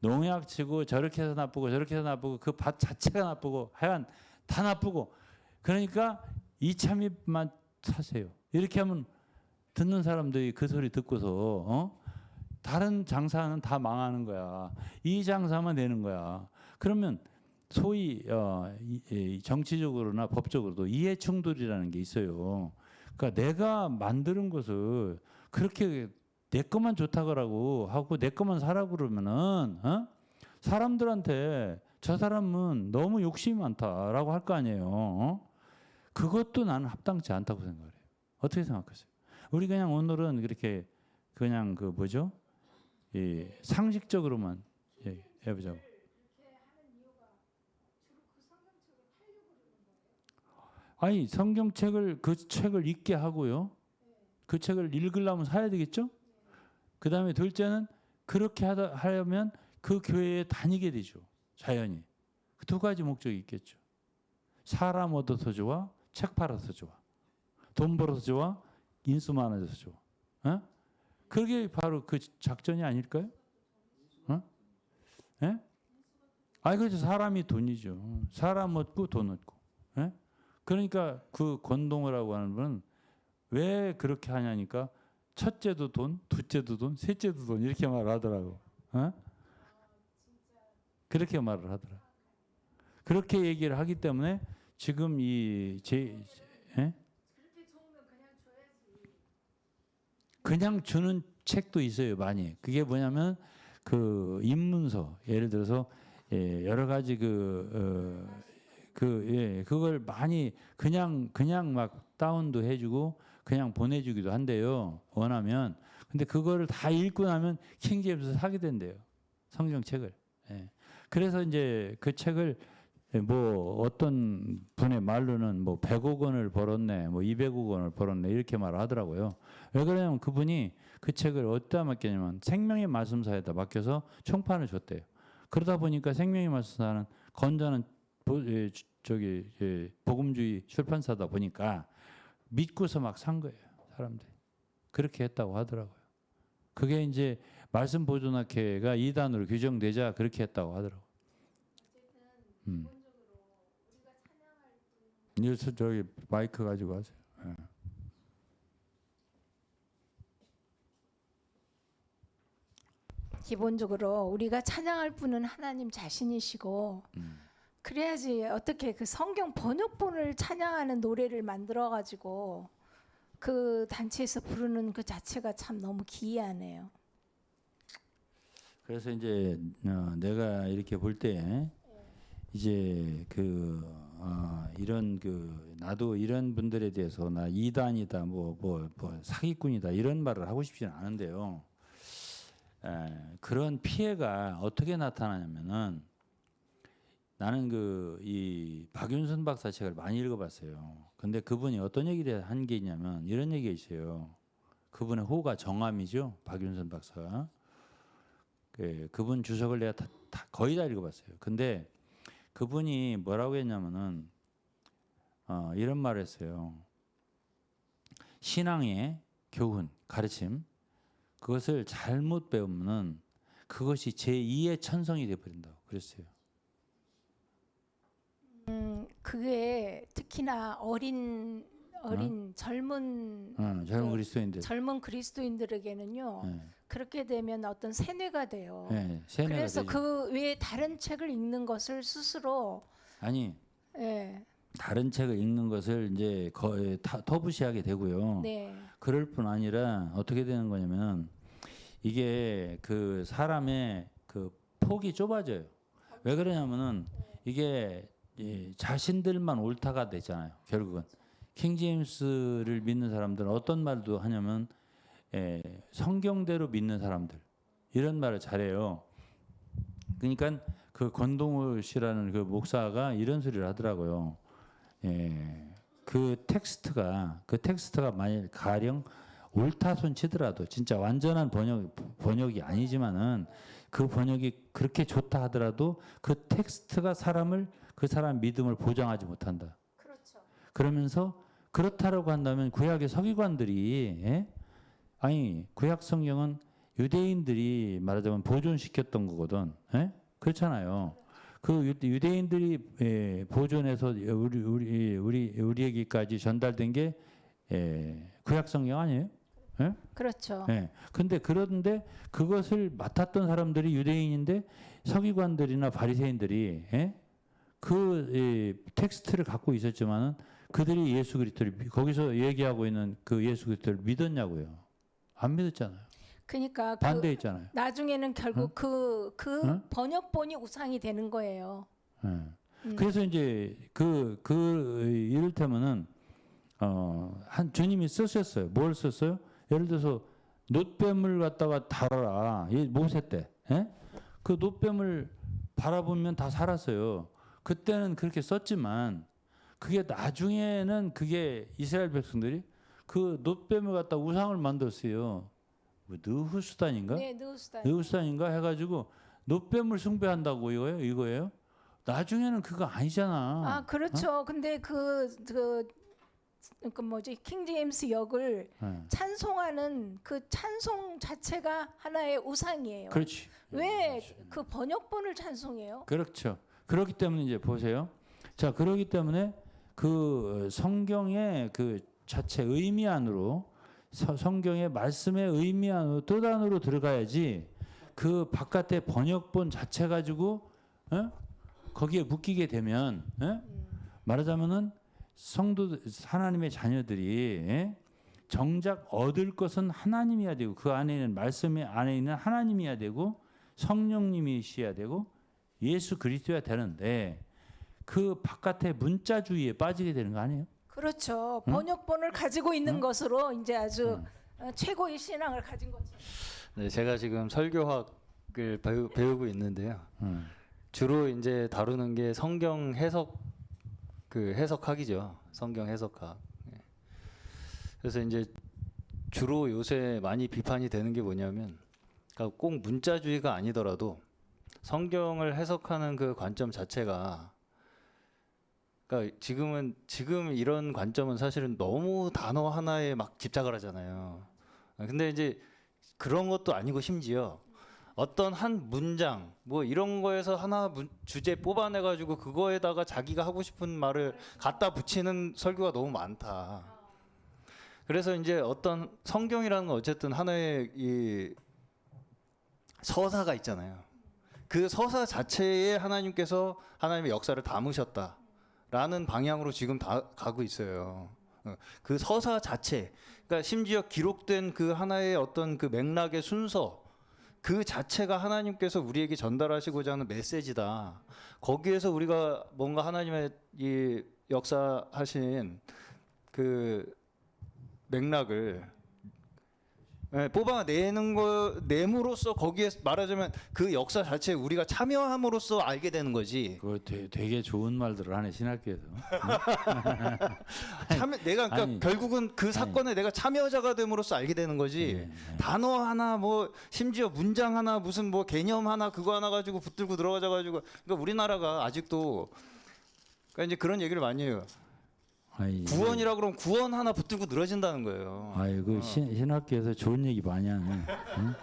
농약 치고 저렇게 해서 나쁘고 저렇게 해서 나쁘고 그 밭 자체가 나쁘고 하여간 다 나쁘고 그러니까 이 참외만 사세요. 이렇게 하면 듣는 사람들이 그 소리 듣고서 다른 장사는 다 망하는 거야. 이 장사만 되는 거야. 그러면 소위 정치적으로나 법적으로도 이해 충돌이라는 게 있어요. 그러니까 내가 만드는 것을 그렇게 내 것만 좋다고 하고 내 것만 사라고 그러면은 사람들한테 저 사람은 너무 욕심이 많다라고 할 거 아니에요. 그것도 나는 합당치 않다고 생각을 해요. 어떻게 생각하세요? 우리 그냥 오늘은 그렇게 그냥 뭐죠? 상식적으로만 해보자고. 아니 성경책을 그 책을 읽게 하고요. 그 책을 읽으려면 사야 되겠죠? 그 다음에 둘째는 그렇게 하려면 그 교회에 다니게 되죠. 자연히. 그 두 가지 목적이 있겠죠. 사람 얻어서 좋아, 책 팔아서 좋아. 돈 벌어서 좋아, 인수 많아져서 좋아. 어? 그게 바로 그 작전이 아닐까요? 어? 예? 아니, 그렇죠. 사람이 돈이죠. 사람 얻고 돈 얻고. 예? 그러니까 그 권동호라고 하는 분은 왜 그렇게 하냐니까 첫째도 돈, 둘째도 돈, 셋째도 돈 이렇게 말을 하더라고. 어? 그렇게 말을 하더라. 그렇게 얘기를 하기 때문에 지금 예? 그냥 주는 책도 있어요, 많이. 그게 뭐냐면 그 입문서, 예를 들어서 여러 가지 그걸 많이 그냥 막 다운도 해주고 그냥 보내주기도 한대요. 원하면. 근데 그거를 다 읽고 나면 킹제임스 사게 된대요. 성경책을. 예. 그래서 이제 그 책을 뭐 어떤 분의 말로는 뭐 100억 원을 벌었네, 뭐 200억 원을 벌었네 이렇게 말을 하더라고요. 왜 그러냐면 그분이 그 책을 어디다 맡겼냐면 생명의 말씀사에다 맡겨서 총판을 줬대요. 그러다 보니까 생명의 말씀사는 건전한 복음주의 출판사다 보니까 믿고서 막 산 거예요, 사람들이. 그렇게 했다고 하더라고요. 그게 이제 말씀 보존학회가 이단으로 규정되자 그렇게 했다고 하더라고요. 뉴스 저기 마이크 가지고 하세요. 예. 기본적으로 우리가 찬양할 분은 하나님 자신이시고 그래야지 어떻게 그 성경 번역본을 찬양하는 노래를 만들어 가지고 그 단체에서 부르는 그 자체가 참 너무 기이하네요. 그래서 이제 내가 이렇게 볼 때 이제 이런 나도 이런 분들에 대해서 나 이단이다 뭐 사기꾼이다 이런 말을 하고 싶지는 않은데요. 그런 피해가 어떻게 나타나냐면은 나는 이 박윤선 박사 책을 많이 읽어봤어요. 근데 그분이 어떤 얘기를 한 게 있냐면 이런 얘기가 있어요. 그분의 호가 정암이죠, 박윤선 박사가. 그분 주석을 내가 거의 다 읽어봤어요. 근데 그분이 뭐라고 했냐면은 이런 말을 했어요. 신앙의 교훈, 가르침 그것을 잘못 배우면은 그것이 제2의 천성이 돼버린다고 그랬어요. 그게 특히나 어린 젊은 그리스도인들 젊은 그리스도인들에게는요. 네. 그렇게 되면 어떤 세뇌가 돼요. 네, 세뇌가 그래서 되죠. 그 외에 다른 책을 읽는 것을 스스로 아니 예, 다른 책을 읽는 것을 이제 거의 터부시하게 되고요. 네, 그럴 뿐 아니라 어떻게 되는 거냐면 이게 그 사람의 그 폭이 좁아져요. 왜 그러냐면은 이게 자신들만 옳다가 되잖아요. 결국은 킹제임스를 믿는 사람들은 어떤 말도 하냐면 성경대로 믿는 사람들 이런 말을 잘해요. 그러니까 그 권동우 씨라는 그 목사가 이런 소리를 하더라고요. 그 텍스트가 만약 가령 옳다 손 치더라도 진짜 완전한 번역이 아니지만은 그 번역이 그렇게 좋다 하더라도 그 텍스트가 그 사람 믿음을 보장하지 못한다. 그렇죠. 그러면서 그렇다라고 한다면 구약의 서기관들이 아니 구약 성경은 유대인들이 말하자면 보존시켰던 거거든. 그렇잖아요. 그 유대인들이 보존해서 우리에게까지 전달된 게 구약 성경 아니에요? 그렇죠. 그런데 그것을 맡았던 사람들이 유대인인데 서기관들이나 바리새인들이 그 텍스트를 갖고 있었지만은 그들이 예수 그리스도를 거기서 얘기하고 있는 그 예수 그리스도를 믿었냐고요? 안 믿었잖아요. 그러니까 반대했잖아요. 나중에는 결국 그 번역본이 우상이 되는 거예요. 그래서 이제 이를테면은 한 주님이 쓰셨어요. 뭘 썼어요? 예를 들어서 놋뱀을 갖다가 달아라. 모세 때. 그 놋뱀을 바라보면 다 살았어요. 그때는 그렇게 썼지만 그게 나중에는 그게 이스라엘 백성들이 그 놋뱀을 갖다 우상을 만들었어요. 뭐 느후수단인가? 네, 느우스다. 느후수단인가 해가지고 놋뱀을 숭배한다고 이거예요? 나중에는 그거 아니잖아. 아, 그렇죠. 근데 그 뭐지 킹 제임스 역을 네. 찬송하는 그 찬송 자체가 하나의 우상이에요. 그렇지. 왜 그 번역본을 찬송해요? 그렇죠. 그렇기 때문에 이제 보세요. 자, 그렇기 때문에 그 성경의 그 자체 의미 안으로 성경의 말씀의 의미 안으로 뜻 안으로 들어가야지 그 바깥의 번역본 자체 가지고 거기에 묶이게 되면 말하자면은 성도 하나님의 자녀들이 정작 얻을 것은 하나님이어야 되고 그 안에 있는 말씀 안에 있는 하나님이어야 되고 성령님이셔야 되고 예수 그리스도야 되는데 그 바깥의 문자주의에 빠지게 되는 거 아니에요? 그렇죠. 번역본을 가지고 있는 것으로 이제 아주 최고의 신앙을 가진 거죠. 네, 제가 지금 설교학을 배우고 있는데요. 주로 이제 다루는 게 성경 해석 해석학이죠. 성경 해석학. 네. 그래서 이제 주로 요새 많이 비판이 되는 게 뭐냐면 그러니까 꼭 문자주의가 아니더라도 성경을 해석하는 그 관점 자체가 그러니까 지금 이런 관점은 사실은 너무 단어 하나에 막 집착을 하잖아요. 근데 이제 그런 것도 아니고 심지어 어떤 한 문장 뭐 이런 거에서 하나 주제 뽑아내 가지고 그거에다가 자기가 하고 싶은 말을 갖다 붙이는 설교가 너무 많다. 그래서 이제 어떤 성경이라는 건 어쨌든 하나의 이 서사가 있잖아요. 그 서사 자체에 하나님께서 하나님의 역사를 담으셨다라는 방향으로 지금 다 가고 있어요. 그 서사 자체, 그러니까 심지어 기록된 그 하나의 어떤 그 맥락의 순서 그 자체가 하나님께서 우리에게 전달하시고자 하는 메시지다. 거기에서 우리가 뭔가 하나님의 이 역사하신 그 맥락을 뽑아내는 거 내므로써 거기에 말하자면 그 역사 자체에 우리가 참여함으로써 알게 되는 거지. 그거 되게 좋은 말들을 하네 신학교에서. 내가 그러니까 아니, 결국은 그 사건에 내가 참여자가 됨으로써 알게 되는 거지. 네. 단어 하나 뭐 심지어 문장 하나 무슨 뭐 개념 하나 그거 하나 가지고 붙들고 들어가자 가지고 그러니까 우리나라가 아직도 그러니까 이제 그런 얘기를 많이 해요. 아이, 구원이라 그러면 구원 하나 붙들고 늘어진다는 거예요. 아이고 신학교에서 좋은 얘기 많이 하네. 응?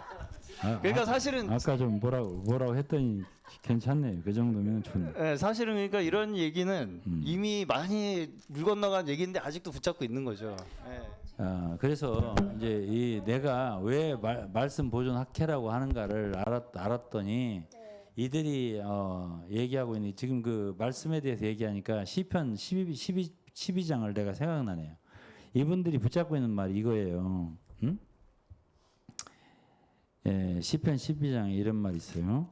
그러니까 사실은 아까 좀 뭐라고 했더니 괜찮네요. 그 정도면 좋네. 네, 사실은 그러니까 이런 얘기는 이미 많이 물 건너간 얘기인데 아직도 붙잡고 있는 거죠. 네. 그래서 이제 내가 왜 말씀 보존 학회라고 하는가를 알았더니 이들이 얘기하고 있는 지금 그 말씀에 대해서 얘기하니까 시편 12장을 내가 생각나네요. 이분들이 붙잡고 있는 말이 이거예요. 응? 예, 시편 12장에 이런 말이 있어요.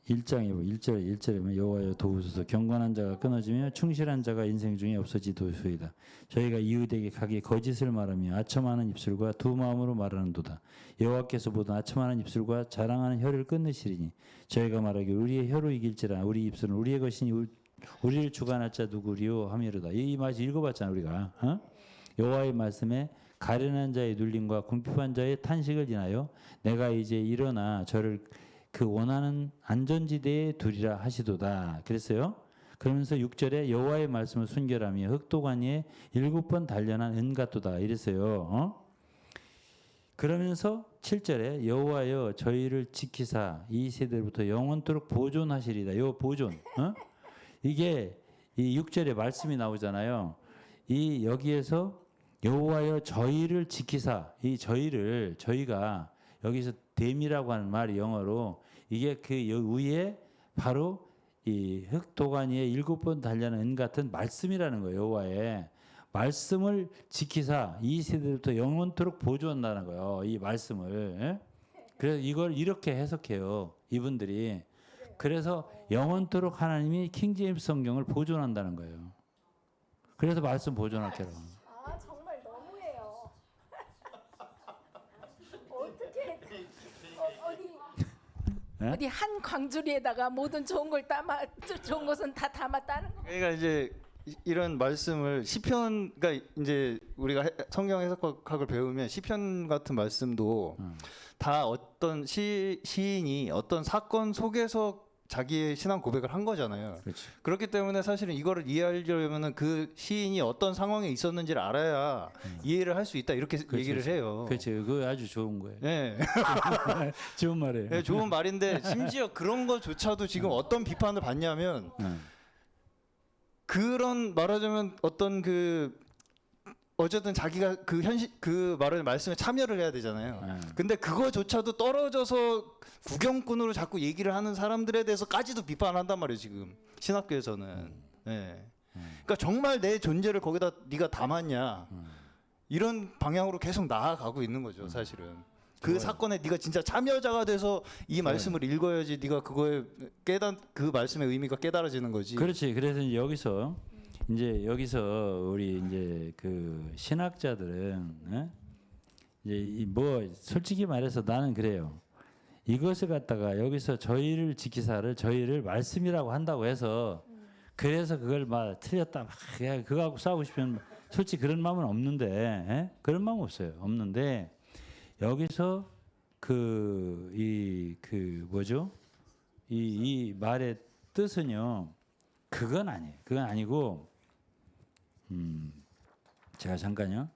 1장에 1절에 보면 여호와여 도우소서 경건한 자가 끊어지며 충실한 자가 인생 중에 없어지도소이다. 저희가 이웃에게 가게 거짓을 말하며 아첨하는 입술과 두 마음으로 말하는도다. 여호와께서 보던 아첨하는 입술과 자랑하는 혀를 끊으시리니 저희가 말하기 우리의 혀로 이길지라 우리 입술은 우리의 것이니 우리를 주관할 자 누구리요 하미로다. 이 말씀 읽어봤잖아 우리가. 여호와의 말씀에 가련한 자의 눌림과 궁핍한 자의 탄식을 인하여 내가 이제 일어나 저를 그 원하는 안전지대에 두리라 하시도다. 그랬어요. 그러면서 6절에 여호와의 말씀을 순결하며 흑도가니에 7번 단련한 은 같도다. 이랬어요. 그러면서 7절에 여호와여 저희를 지키사 이 세대로부터 영원토록 보존하시리다. 요 보존. 이게 이 6절에 말씀이 나오잖아요. 이 여기에서 여호와여 저희를 지키사 이 저희가 여기서 댐이라고 하는 말이 영어로 이게 그 위에 바로 이 흑도가니에 7번 달려는 은 같은 말씀이라는 거예요. 여호와의 말씀을 지키사 이 세대부터 영원토록 보존한다는 거예요. 이 말씀을. 그래서 이걸 이렇게 해석해요. 이분들이. 그래서 영원토록 하나님이 킹제임스 성경을 보존한다는 거예요. 그래서 말씀 보존할게요. 아 정말 너무해요. 어떻게 어디 한 광주리에다가 모든 좋은 걸 좋은 것은 다 담았다는 거. 그러니까 이제 이런 말씀을 시편, 그러니까 이제 우리가 성경 해석학을 배우면 시편 같은 말씀도 다 어떤 시인이 어떤 사건 속에서 자기의 신앙 고백을 한 거잖아요. 그렇죠. 그렇기 때문에 사실은 이거를 이해하려면은 그 시인이 어떤 상황에 있었는지를 알아야 이해를 할 수 있다 이렇게 그렇죠, 얘기를 해요. 그렇죠. 그거 아주 좋은 거예요. 네. 좋은 말이에요. 네, 좋은 말인데 심지어 그런 것조차도 지금 어떤 비판을 받냐면 그런 말하자면 어떤 그 어쨌든 자기가 그 현실 그 말씀에 참여를 해야 되잖아요. 근데 그거조차도 떨어져서 구경꾼으로 자꾸 얘기를 하는 사람들에 대해서까지도 비판한단 말이에요. 지금 신학교에서는. 네. 그러니까 정말 내 존재를 거기다 네가 담았냐 이런 방향으로 계속 나아가고 있는 거죠. 사실은. 그 사건에 네가 진짜 참여자가 돼서 이 말씀을 읽어야지 네가 그거에 그 말씀의 의미가 깨달아지는 거지. 그렇지. 그래서 이제 여기서 우리 이제 그 신학자들은 이제 뭐 솔직히 말해서 나는 그래요. 이것을 갖다가 여기서 저희를 지키사를 저희를 말씀이라고 한다고 해서 그래서 그걸 막 틀렸다 막 그거 갖고 싸우고 싶으면 솔직히 그런 마음은 없는데 그런 마음 없어요. 없는데 여기서 이 말의 뜻은요. 그건 아니에요. 그건 아니고 제가 잠깐요.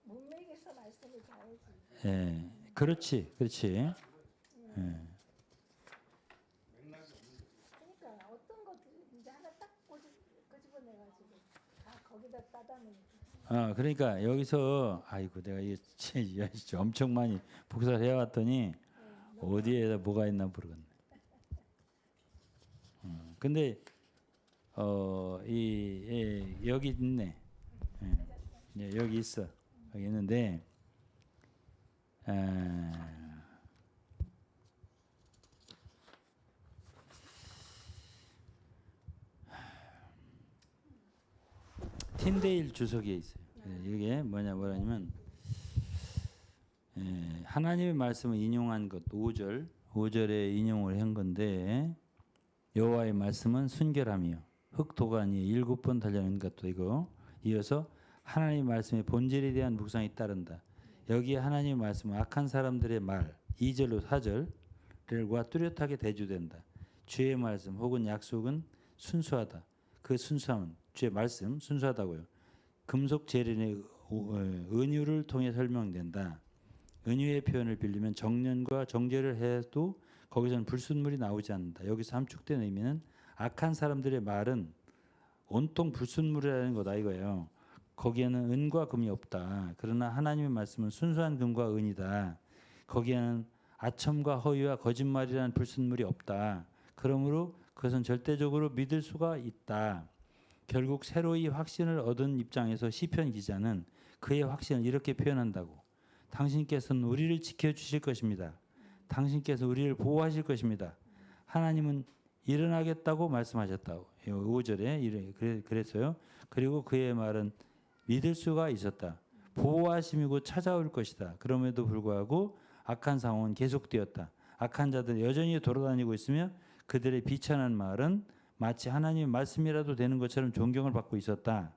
문맥에서 말씀을 잘하지. 예, 그렇지. 그러니까 어떤 것들 이제 하나 딱 끄집어내가지고 다 거기다 따다 놓는. 그러니까 여기서 아이고 내가 이게 엄청 많이 복사를 해왔더니 어디에다 뭐가 있나 모르겠네. 근데 여기 있네. 여기 있어. 여기 있는데 틴데일 주석에 있어요. 이게 뭐냐면 하나님의 말씀을 인용한 것 5절에 인용을 한 건데 여호와의 말씀은 순결하며 흑도가니에 7번 달려있는 것도 이거 이어서 하나님의 말씀의 본질에 대한 묵상이 따른다. 여기에 하나님의 말씀은 악한 사람들의 말 2절로 4절과 뚜렷하게 대조된다. 주의 말씀 혹은 약속은 순수하다. 그 순수함은 주의 말씀 순수하다고요. 금속 재련의 은유를 통해 설명된다. 은유의 표현을 빌리면 정련과 정제를 해도 거기서는 불순물이 나오지 않는다. 여기서 함축된 의미는 악한 사람들의 말은 온통 불순물이라는 거다 이거예요. 거기에는 은과 금이 없다. 그러나 하나님의 말씀은 순수한 금과 은이다. 거기에는 아첨과 허위와 거짓말이라는 불순물이 없다. 그러므로 그것은 절대적으로 믿을 수가 있다. 결국 새로이 확신을 얻은 입장에서 시편 기자는 그의 확신을 이렇게 표현한다고. 당신께서는 우리를 지켜주실 것입니다. 당신께서 우리를 보호하실 것입니다. 하나님은 일어나겠다고 말씀하셨다고. 5절에 그랬어요. 그리고 그의 말은 믿을 수가 있었다. 보호하심이 곧 찾아올 것이다. 그럼에도 불구하고 악한 상황은 계속되었다. 악한 자들은 여전히 돌아다니고 있으며 그들의 비천한 말은 마치 하나님의 말씀이라도 되는 것처럼 존경을 받고 있었다.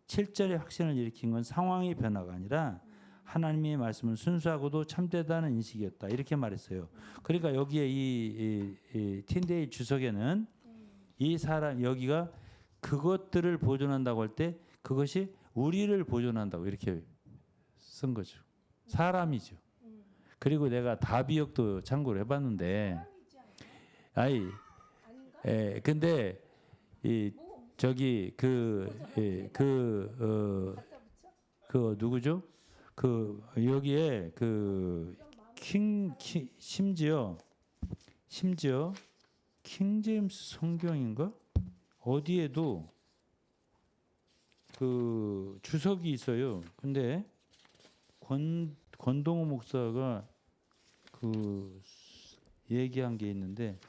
7절의 확신을 일으킨 건 상황의 변화가 아니라 하나님의 말씀은 순수하고도 참되다는 인식이었다. 이렇게 말했어요. 그러니까 여기에 이 틴데이 주석에는 이 사람 여기가 그것들을 보존한다고 할 때 그것이 우리를 보존한다고 이렇게 쓴 거죠. 사람이죠. 그리고 내가 다비역도 참고를 해봤는데, 근데 이 저기 그 누구죠? 그 여기에 심지어 킹제임스 성경인가 어디에도 그 주석이 있어요. 근데 권동호 목사가 그 얘기한 게 있는데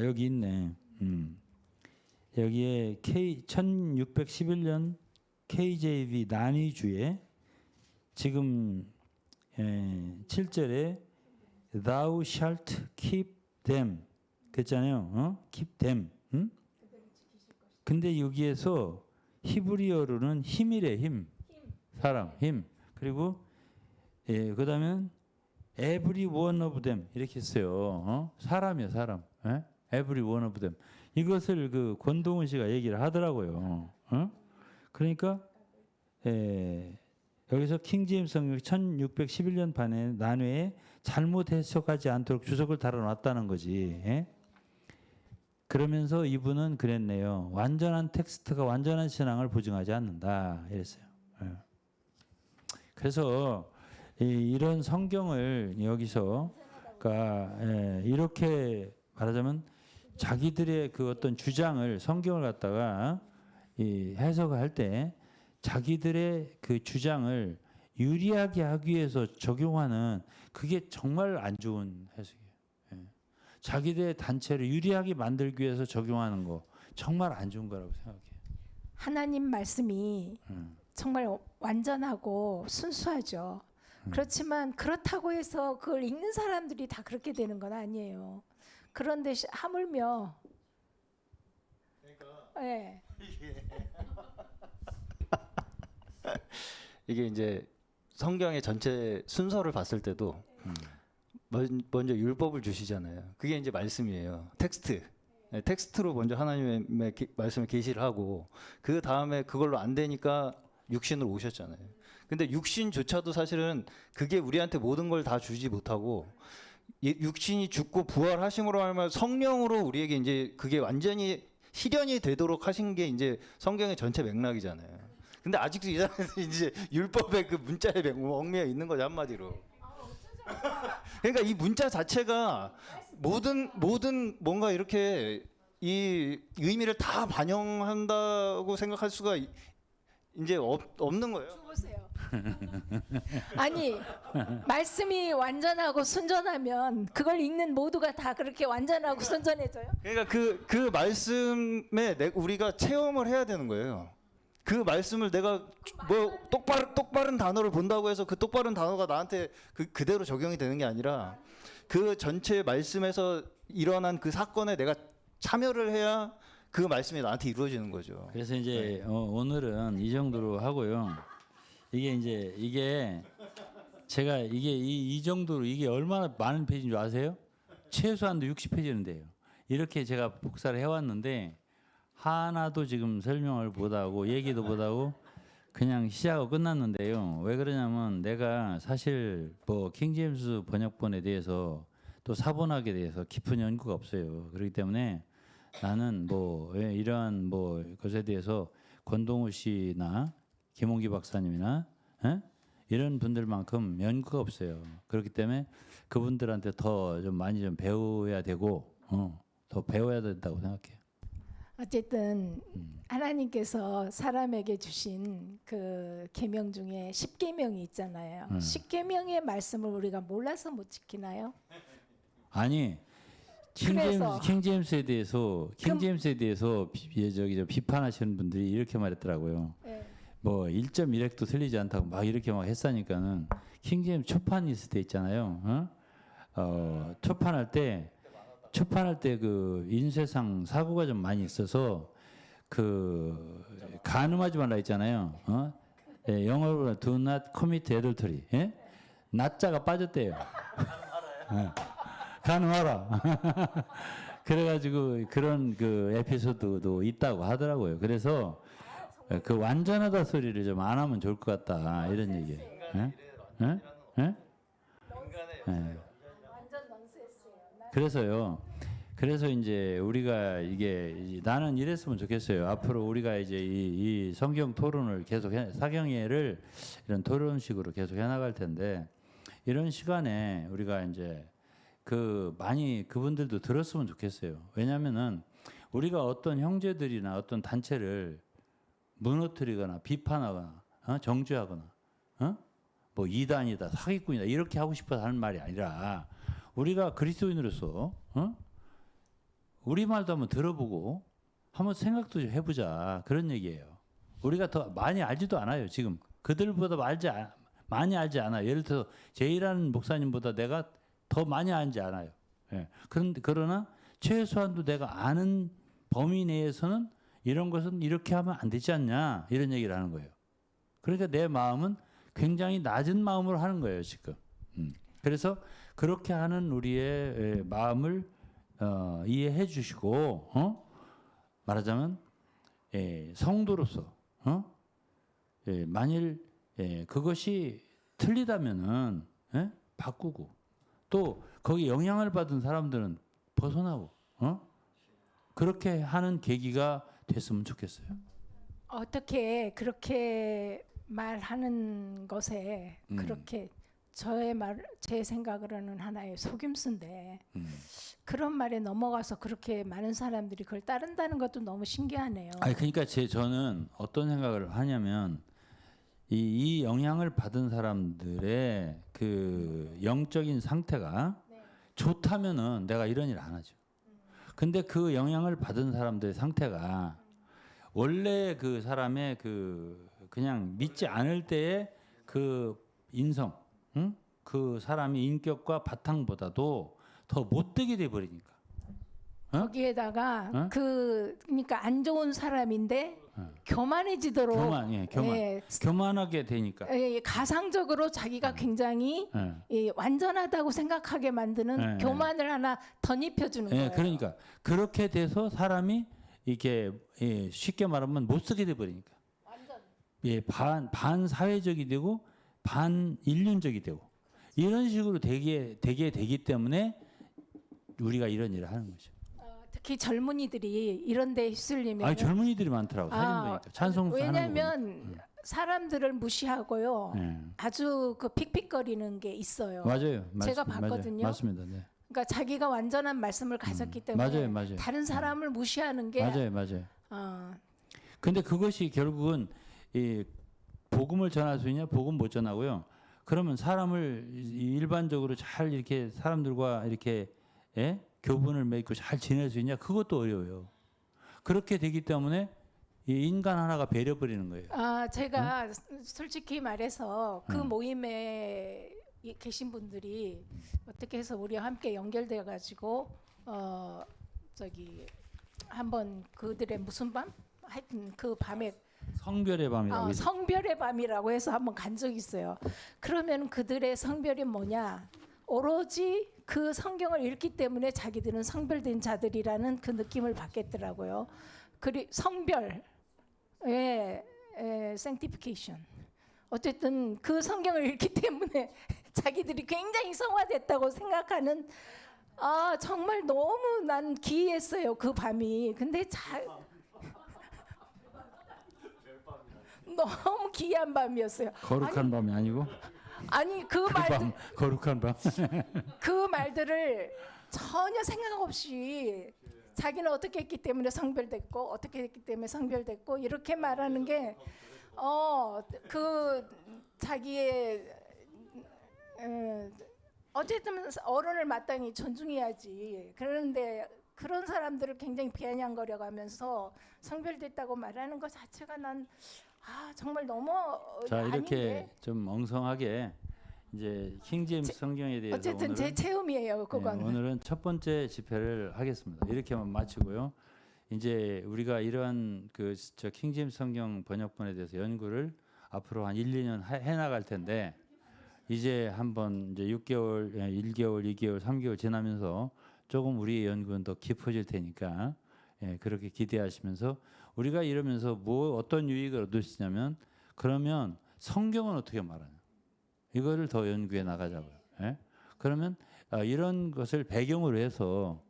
여기 있네. 여기에 1611년 KJV 난이주에 지금 7절에 Thou shalt keep them 그랬잖아요. keep them 응? 근데 여기에서 히브리어로는 힘이래, 힘. 사람, 힘. 그리고 그다음엔 every one of them 이렇게 써요. 사람이요, 사람. every one of them. 이것을 그 권동훈 씨가 얘기를 하더라고요. 그러니까 여기서 킹제임스 성경 1611년 반에 난회에 잘못 해석하지 않도록 주석을 달아놨다는 거지. 그러면서 이분은 그랬네요. 완전한 텍스트가 완전한 신앙을 보증하지 않는다 이랬어요. 그래서 이런 성경을 여기서 그러니까 이렇게 말하자면 자기들의 그 어떤 주장을 성경을 갖다가 해석을 할 때 자기들의 그 주장을 유리하게 하기 위해서 적용하는 그게 정말 안 좋은 해석이에요. 자기들의 단체를 유리하게 만들기 위해서 적용하는 거 정말 안 좋은 거라고 생각해요. 하나님 말씀이 정말 완전하고 순수하죠. 그렇지만 그렇다고 해서 그걸 읽는 사람들이 다 그렇게 되는 건 아니에요. 그런데 하물며 네. 이게 이제 성경의 전체 순서를 봤을 때도 먼저 율법을 주시잖아요. 그게 이제 말씀이에요. 텍스트. 텍스트로 먼저 하나님의 말씀을 계시를 하고 그 다음에 그걸로 안 되니까 육신으로 오셨잖아요. 근데 육신조차도 사실은 그게 우리한테 모든 걸 다 주지 못하고 육신이 죽고 부활하심으로 하면 성령으로 우리에게 이제 그게 완전히 실현이 되도록 하신 게 이제 성경의 전체 맥락이잖아요. 근데 아직도 이 사람들이 이제 율법의 그 문자에 얽매여 있는 거죠, 한마디로. 그러니까 이 문자 자체가 모든 뭔가 이렇게 이 의미를 다 반영한다고 생각할 수가 이제 없는 거예요. 보세요. 아니 말씀이 완전하고 순전하면 그걸 읽는 모두가 다 그렇게 완전하고 순전해져요? 그러니까 그 말씀에 우리가 체험을 해야 되는 거예요. 그 말씀을 내가 뭐 똑바른 단어를 본다고 해서 그 똑바른 단어가 나한테 그대로 적용이 되는 게 아니라 그 전체 말씀에서 일어난 그 사건에 내가 참여를 해야 그 말씀이 나한테 이루어지는 거죠. 그래서 이제 오늘은 이 정도로 하고요. 이게 제가 이 정도로 이게 얼마나 많은 페이지인 줄 아세요? 최소한도 60페이지는 돼요. 이렇게 제가 복사를 해왔는데 하나도 지금 설명을 못하고 얘기도 못하고 그냥 시작하고 끝났는데요. 왜 그러냐면 내가 사실 뭐 킹제임스 번역본에 대해서 또 사본학에 대해서 깊은 연구가 없어요. 그렇기 때문에 나는 뭐 이러한 뭐 것에 대해서 권동우 씨나 김홍기 박사님이나 이런 분들만큼 연구가 없어요. 그렇기 때문에 그분들한테 더 좀 많이 좀 배워야 되고 더 배워야 된다고 생각해요. 어쨌든 하나님께서 사람에게 주신 그 계명 중에 10계명이 있잖아요. 10계명의 말씀을 우리가 몰라서 못 지키나요? 아니 킹제임스에 대해서 비판하시는 분들이 이렇게 말했더라고요. 네. 뭐 1.1획도 틀리지 않다고 막 이렇게 막 했으니까는 킹제임스 초판 있을 때 있잖아요. 초판할 때 그 인쇄상 사고가 좀 많이 있어서 그 간음하지 말라 했잖아요. 영어로 do not commit adultery. 나자가 빠졌대요. 간음하라. 그래가지고 그런 그 에피소드도 있다고 하더라고요. 그래서 그 완전하다 소리를 좀 안 하면 좋을 것 같다 이런 얘기예요. 그래서 이제 우리가 이게 나는 이랬으면 좋겠어요. 앞으로 우리가 이제 이 성경 토론을 계속 사경예를 이런 토론식으로 계속 해나갈 텐데 이런 시간에 우리가 이제 많이 그분들도 들었으면 좋겠어요. 왜냐하면은 우리가 어떤 형제들이나 어떤 단체를 무너뜨리거나 비판하거나 정죄하거나 뭐 이단이다 사기꾼이다 이렇게 하고 싶어서 하는 말이 아니라 우리가 그리스도인으로서 우리 말도 한번 들어보고 한번 생각도 좀 해보자 그런 얘기예요. 우리가 더 많이 알지도 않아요. 지금 그들보다 많이 알지 않아요. 예를 들어서 제이라는 목사님보다 내가 더 많이 알지 않아요. 그러나 최소한도 내가 아는 범위 내에서는 이런 것은 이렇게 하면 안 되지 않냐 이런 얘기를 하는 거예요. 그러니까 내 마음은 굉장히 낮은 마음으로 하는 거예요 지금. 그래서 그렇게 하는 우리의 마음을 이해해 주시고 말하자면 성도로서 만일 그것이 틀리다면은 바꾸고 또 거기 영향을 받은 사람들은 벗어나고 그렇게 하는 계기가 됐으면 좋겠어요. 어떻게 그렇게 말하는 것에 그렇게 제 생각으로는 하나의 속임수인데 그런 말에 넘어가서 그렇게 많은 사람들이 그걸 따른다는 것도 너무 신기하네요. 아니 그러니까 저는 어떤 생각을 하냐면 이 영향을 받은 사람들의 그 영적인 상태가 좋다면은 내가 이런 일 안 하죠. 근데 그 영향을 받은 사람들의 상태가 원래 그 사람의 그냥 믿지 않을 때의 그 인성, 그 사람의 인격과 바탕보다도 더 못되게 돼 버리니까. 거기에다가 그러니까 안 좋은 사람인데 교만해지도록 교만하게 되니까 가상적으로 자기가 굉장히 완전하다고 생각하게 만드는 교만을 하나 덧입혀주는 거예요. 그러니까 그렇게 돼서 사람이 이게 쉽게 말하면 못 쓰게 돼 버리니까. 반 사회적이 되고 반 인륜적이 되고 이런 식으로 되기 때문에 우리가 이런 일을 하는 거죠. 특히 젊은이들이 이런 데 휩쓸리면 아니 젊은이들이 많더라고 사진 보니까 찬송수 하는 거 왜냐하면 사람들을 무시하고요. 아주 그 픽픽거리는 게 있어요. 맞아요. 제가 봤거든요. 맞습니다. 네. 그러니까 자기가 완전한 말씀을 가졌기 때문에 맞아요. 다른 사람을 무시하는 게 맞아요. 근데 그것이 결국은 이 복음을 전할 수 있냐? 복음 못 전하고요. 그러면 사람을 일반적으로 잘 이렇게 사람들과 이렇게 교분을 맺고 잘 지낼 수 있냐? 그것도 어려워요. 그렇게 되기 때문에 이 인간 하나가 배려버리는 거예요. 제가 솔직히 말해서 그 모임에 계신 분들이 어떻게 해서 우리와 함께 연결돼 가지고 한번 그들의 무슨 밤? 하여튼 그 밤에 성별의 밤이라고 성별의 밤이라고 해서 한번 간 적이 있어요. 그러면 그들의 성별이 뭐냐? 오로지 그 성경을 읽기 때문에 자기들은 성별된 자들이라는 그 느낌을 받겠더라고요. 그리고 성별, sanctification. 어쨌든 그 성경을 읽기 때문에 자기들이 굉장히 성화됐다고 생각하는 정말 너무 난 기이했어요 그 밤이. 근데 너무 기이한 밤이었어요. 거룩한 밤이 아니고 아니 그 말들 거룩한 밤. 그 말들을 전혀 생각 없이 자기는 어떻게 했기 때문에 성별됐고 어떻게 했기 때문에 성별됐고 이렇게 말하는 게 그 자기의 어쨌든 어른을 마땅히 존중해야지. 그런데 그런 사람들을 굉장히 비아냥거려가면서 성별됐다고 말하는 것 자체가 난 정말 너무 자 이렇게 아닌데. 좀 엉성하게 이제 킹제임스 성경에 대해서 어쨌든 오늘은, 제 체험이에요 그건. 오늘은 첫 번째 집회를 하겠습니다. 이렇게만 마치고요. 이제 우리가 이러한 저 킹제임스 성경 번역본에 대해서 연구를 앞으로 한 1, 2년 해 나갈 텐데 이제 한번 이제 6개월, 1개월, 2개월, 3개월 지나면서 조금 우리의 연구는 더 깊어질 테니까 그렇게 기대하시면서 우리가 이러면서 어떤 유익을 얻을 수 있냐면 그러면 성경은 어떻게 말하냐 이거를 더 연구해 나가자고요. 그러면 이런 것을 배경으로 해서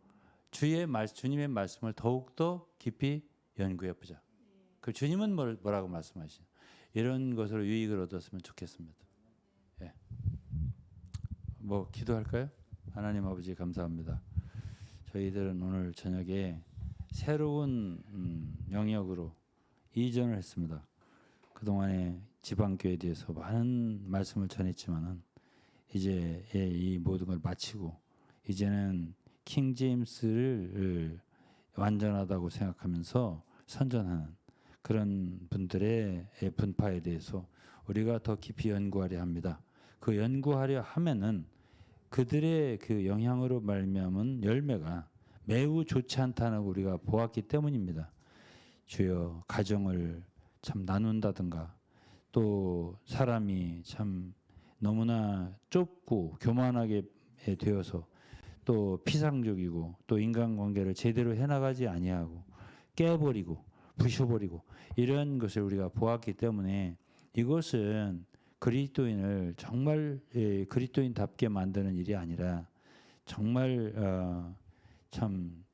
주님의 말씀을 더욱더 깊이 연구해 보자. 그 주님은 뭐라고 말씀하시냐 이런 것으로 유익을 얻었으면 좋겠습니다. 뭐 기도할까요? 하나님 아버지 감사합니다. 저희들은 오늘 저녁에 새로운 영역으로 이전을 했습니다. 그동안에 지방교회에 대해서 많은 말씀을 전했지만은 이제 이 모든 걸 마치고 이제는 킹제임스를 완전하다고 생각하면서 선전하는 그런 분들의 분파에 대해서 우리가 더 깊이 연구하려 합니다. 그 연구하려 하면은 그들의 그 영향으로 말미암은 열매가 매우 좋지 않다는 걸 우리가 보았기 때문입니다. 주여, 가정을 참 나눈다든가 또 사람이 참 너무나 좁고 교만하게 되어서 또 피상적이고 또 인간관계를 제대로 해나가지 아니하고 깨버리고 부셔버리고 이런 것을 우리가 보았기 때문에 이것은 그리스도인을 정말 그리스도인답게 만드는 일이 아니라 정말 참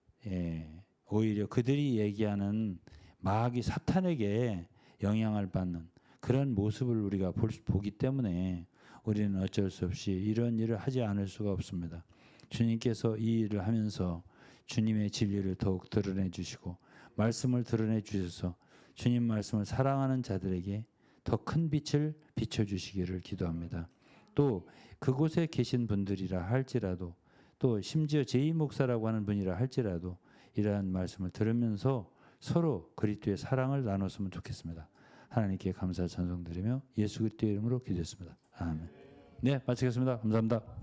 오히려 그들이 얘기하는 마귀 사탄에게 영향을 받는 그런 모습을 우리가 보기 때문에 우리는 어쩔 수 없이 이런 일을 하지 않을 수가 없습니다. 주님께서 이 일을 하면서 주님의 진리를 더욱 드러내 주시고 말씀을 드러내 주셔서 주님 말씀을 사랑하는 자들에게 더 큰 빛을 비춰주시기를 기도합니다. 또 그곳에 계신 분들이라 할지라도 또 심지어 제2 목사라고 하는 분이라 할지라도 이러한 말씀을 들으면서 서로 그리스도의 사랑을 나눴으면 좋겠습니다. 하나님께 감사 찬송드리며 예수 그리스도의 이름으로 기도했습니다. 아멘. 네, 마치겠습니다. 감사합니다.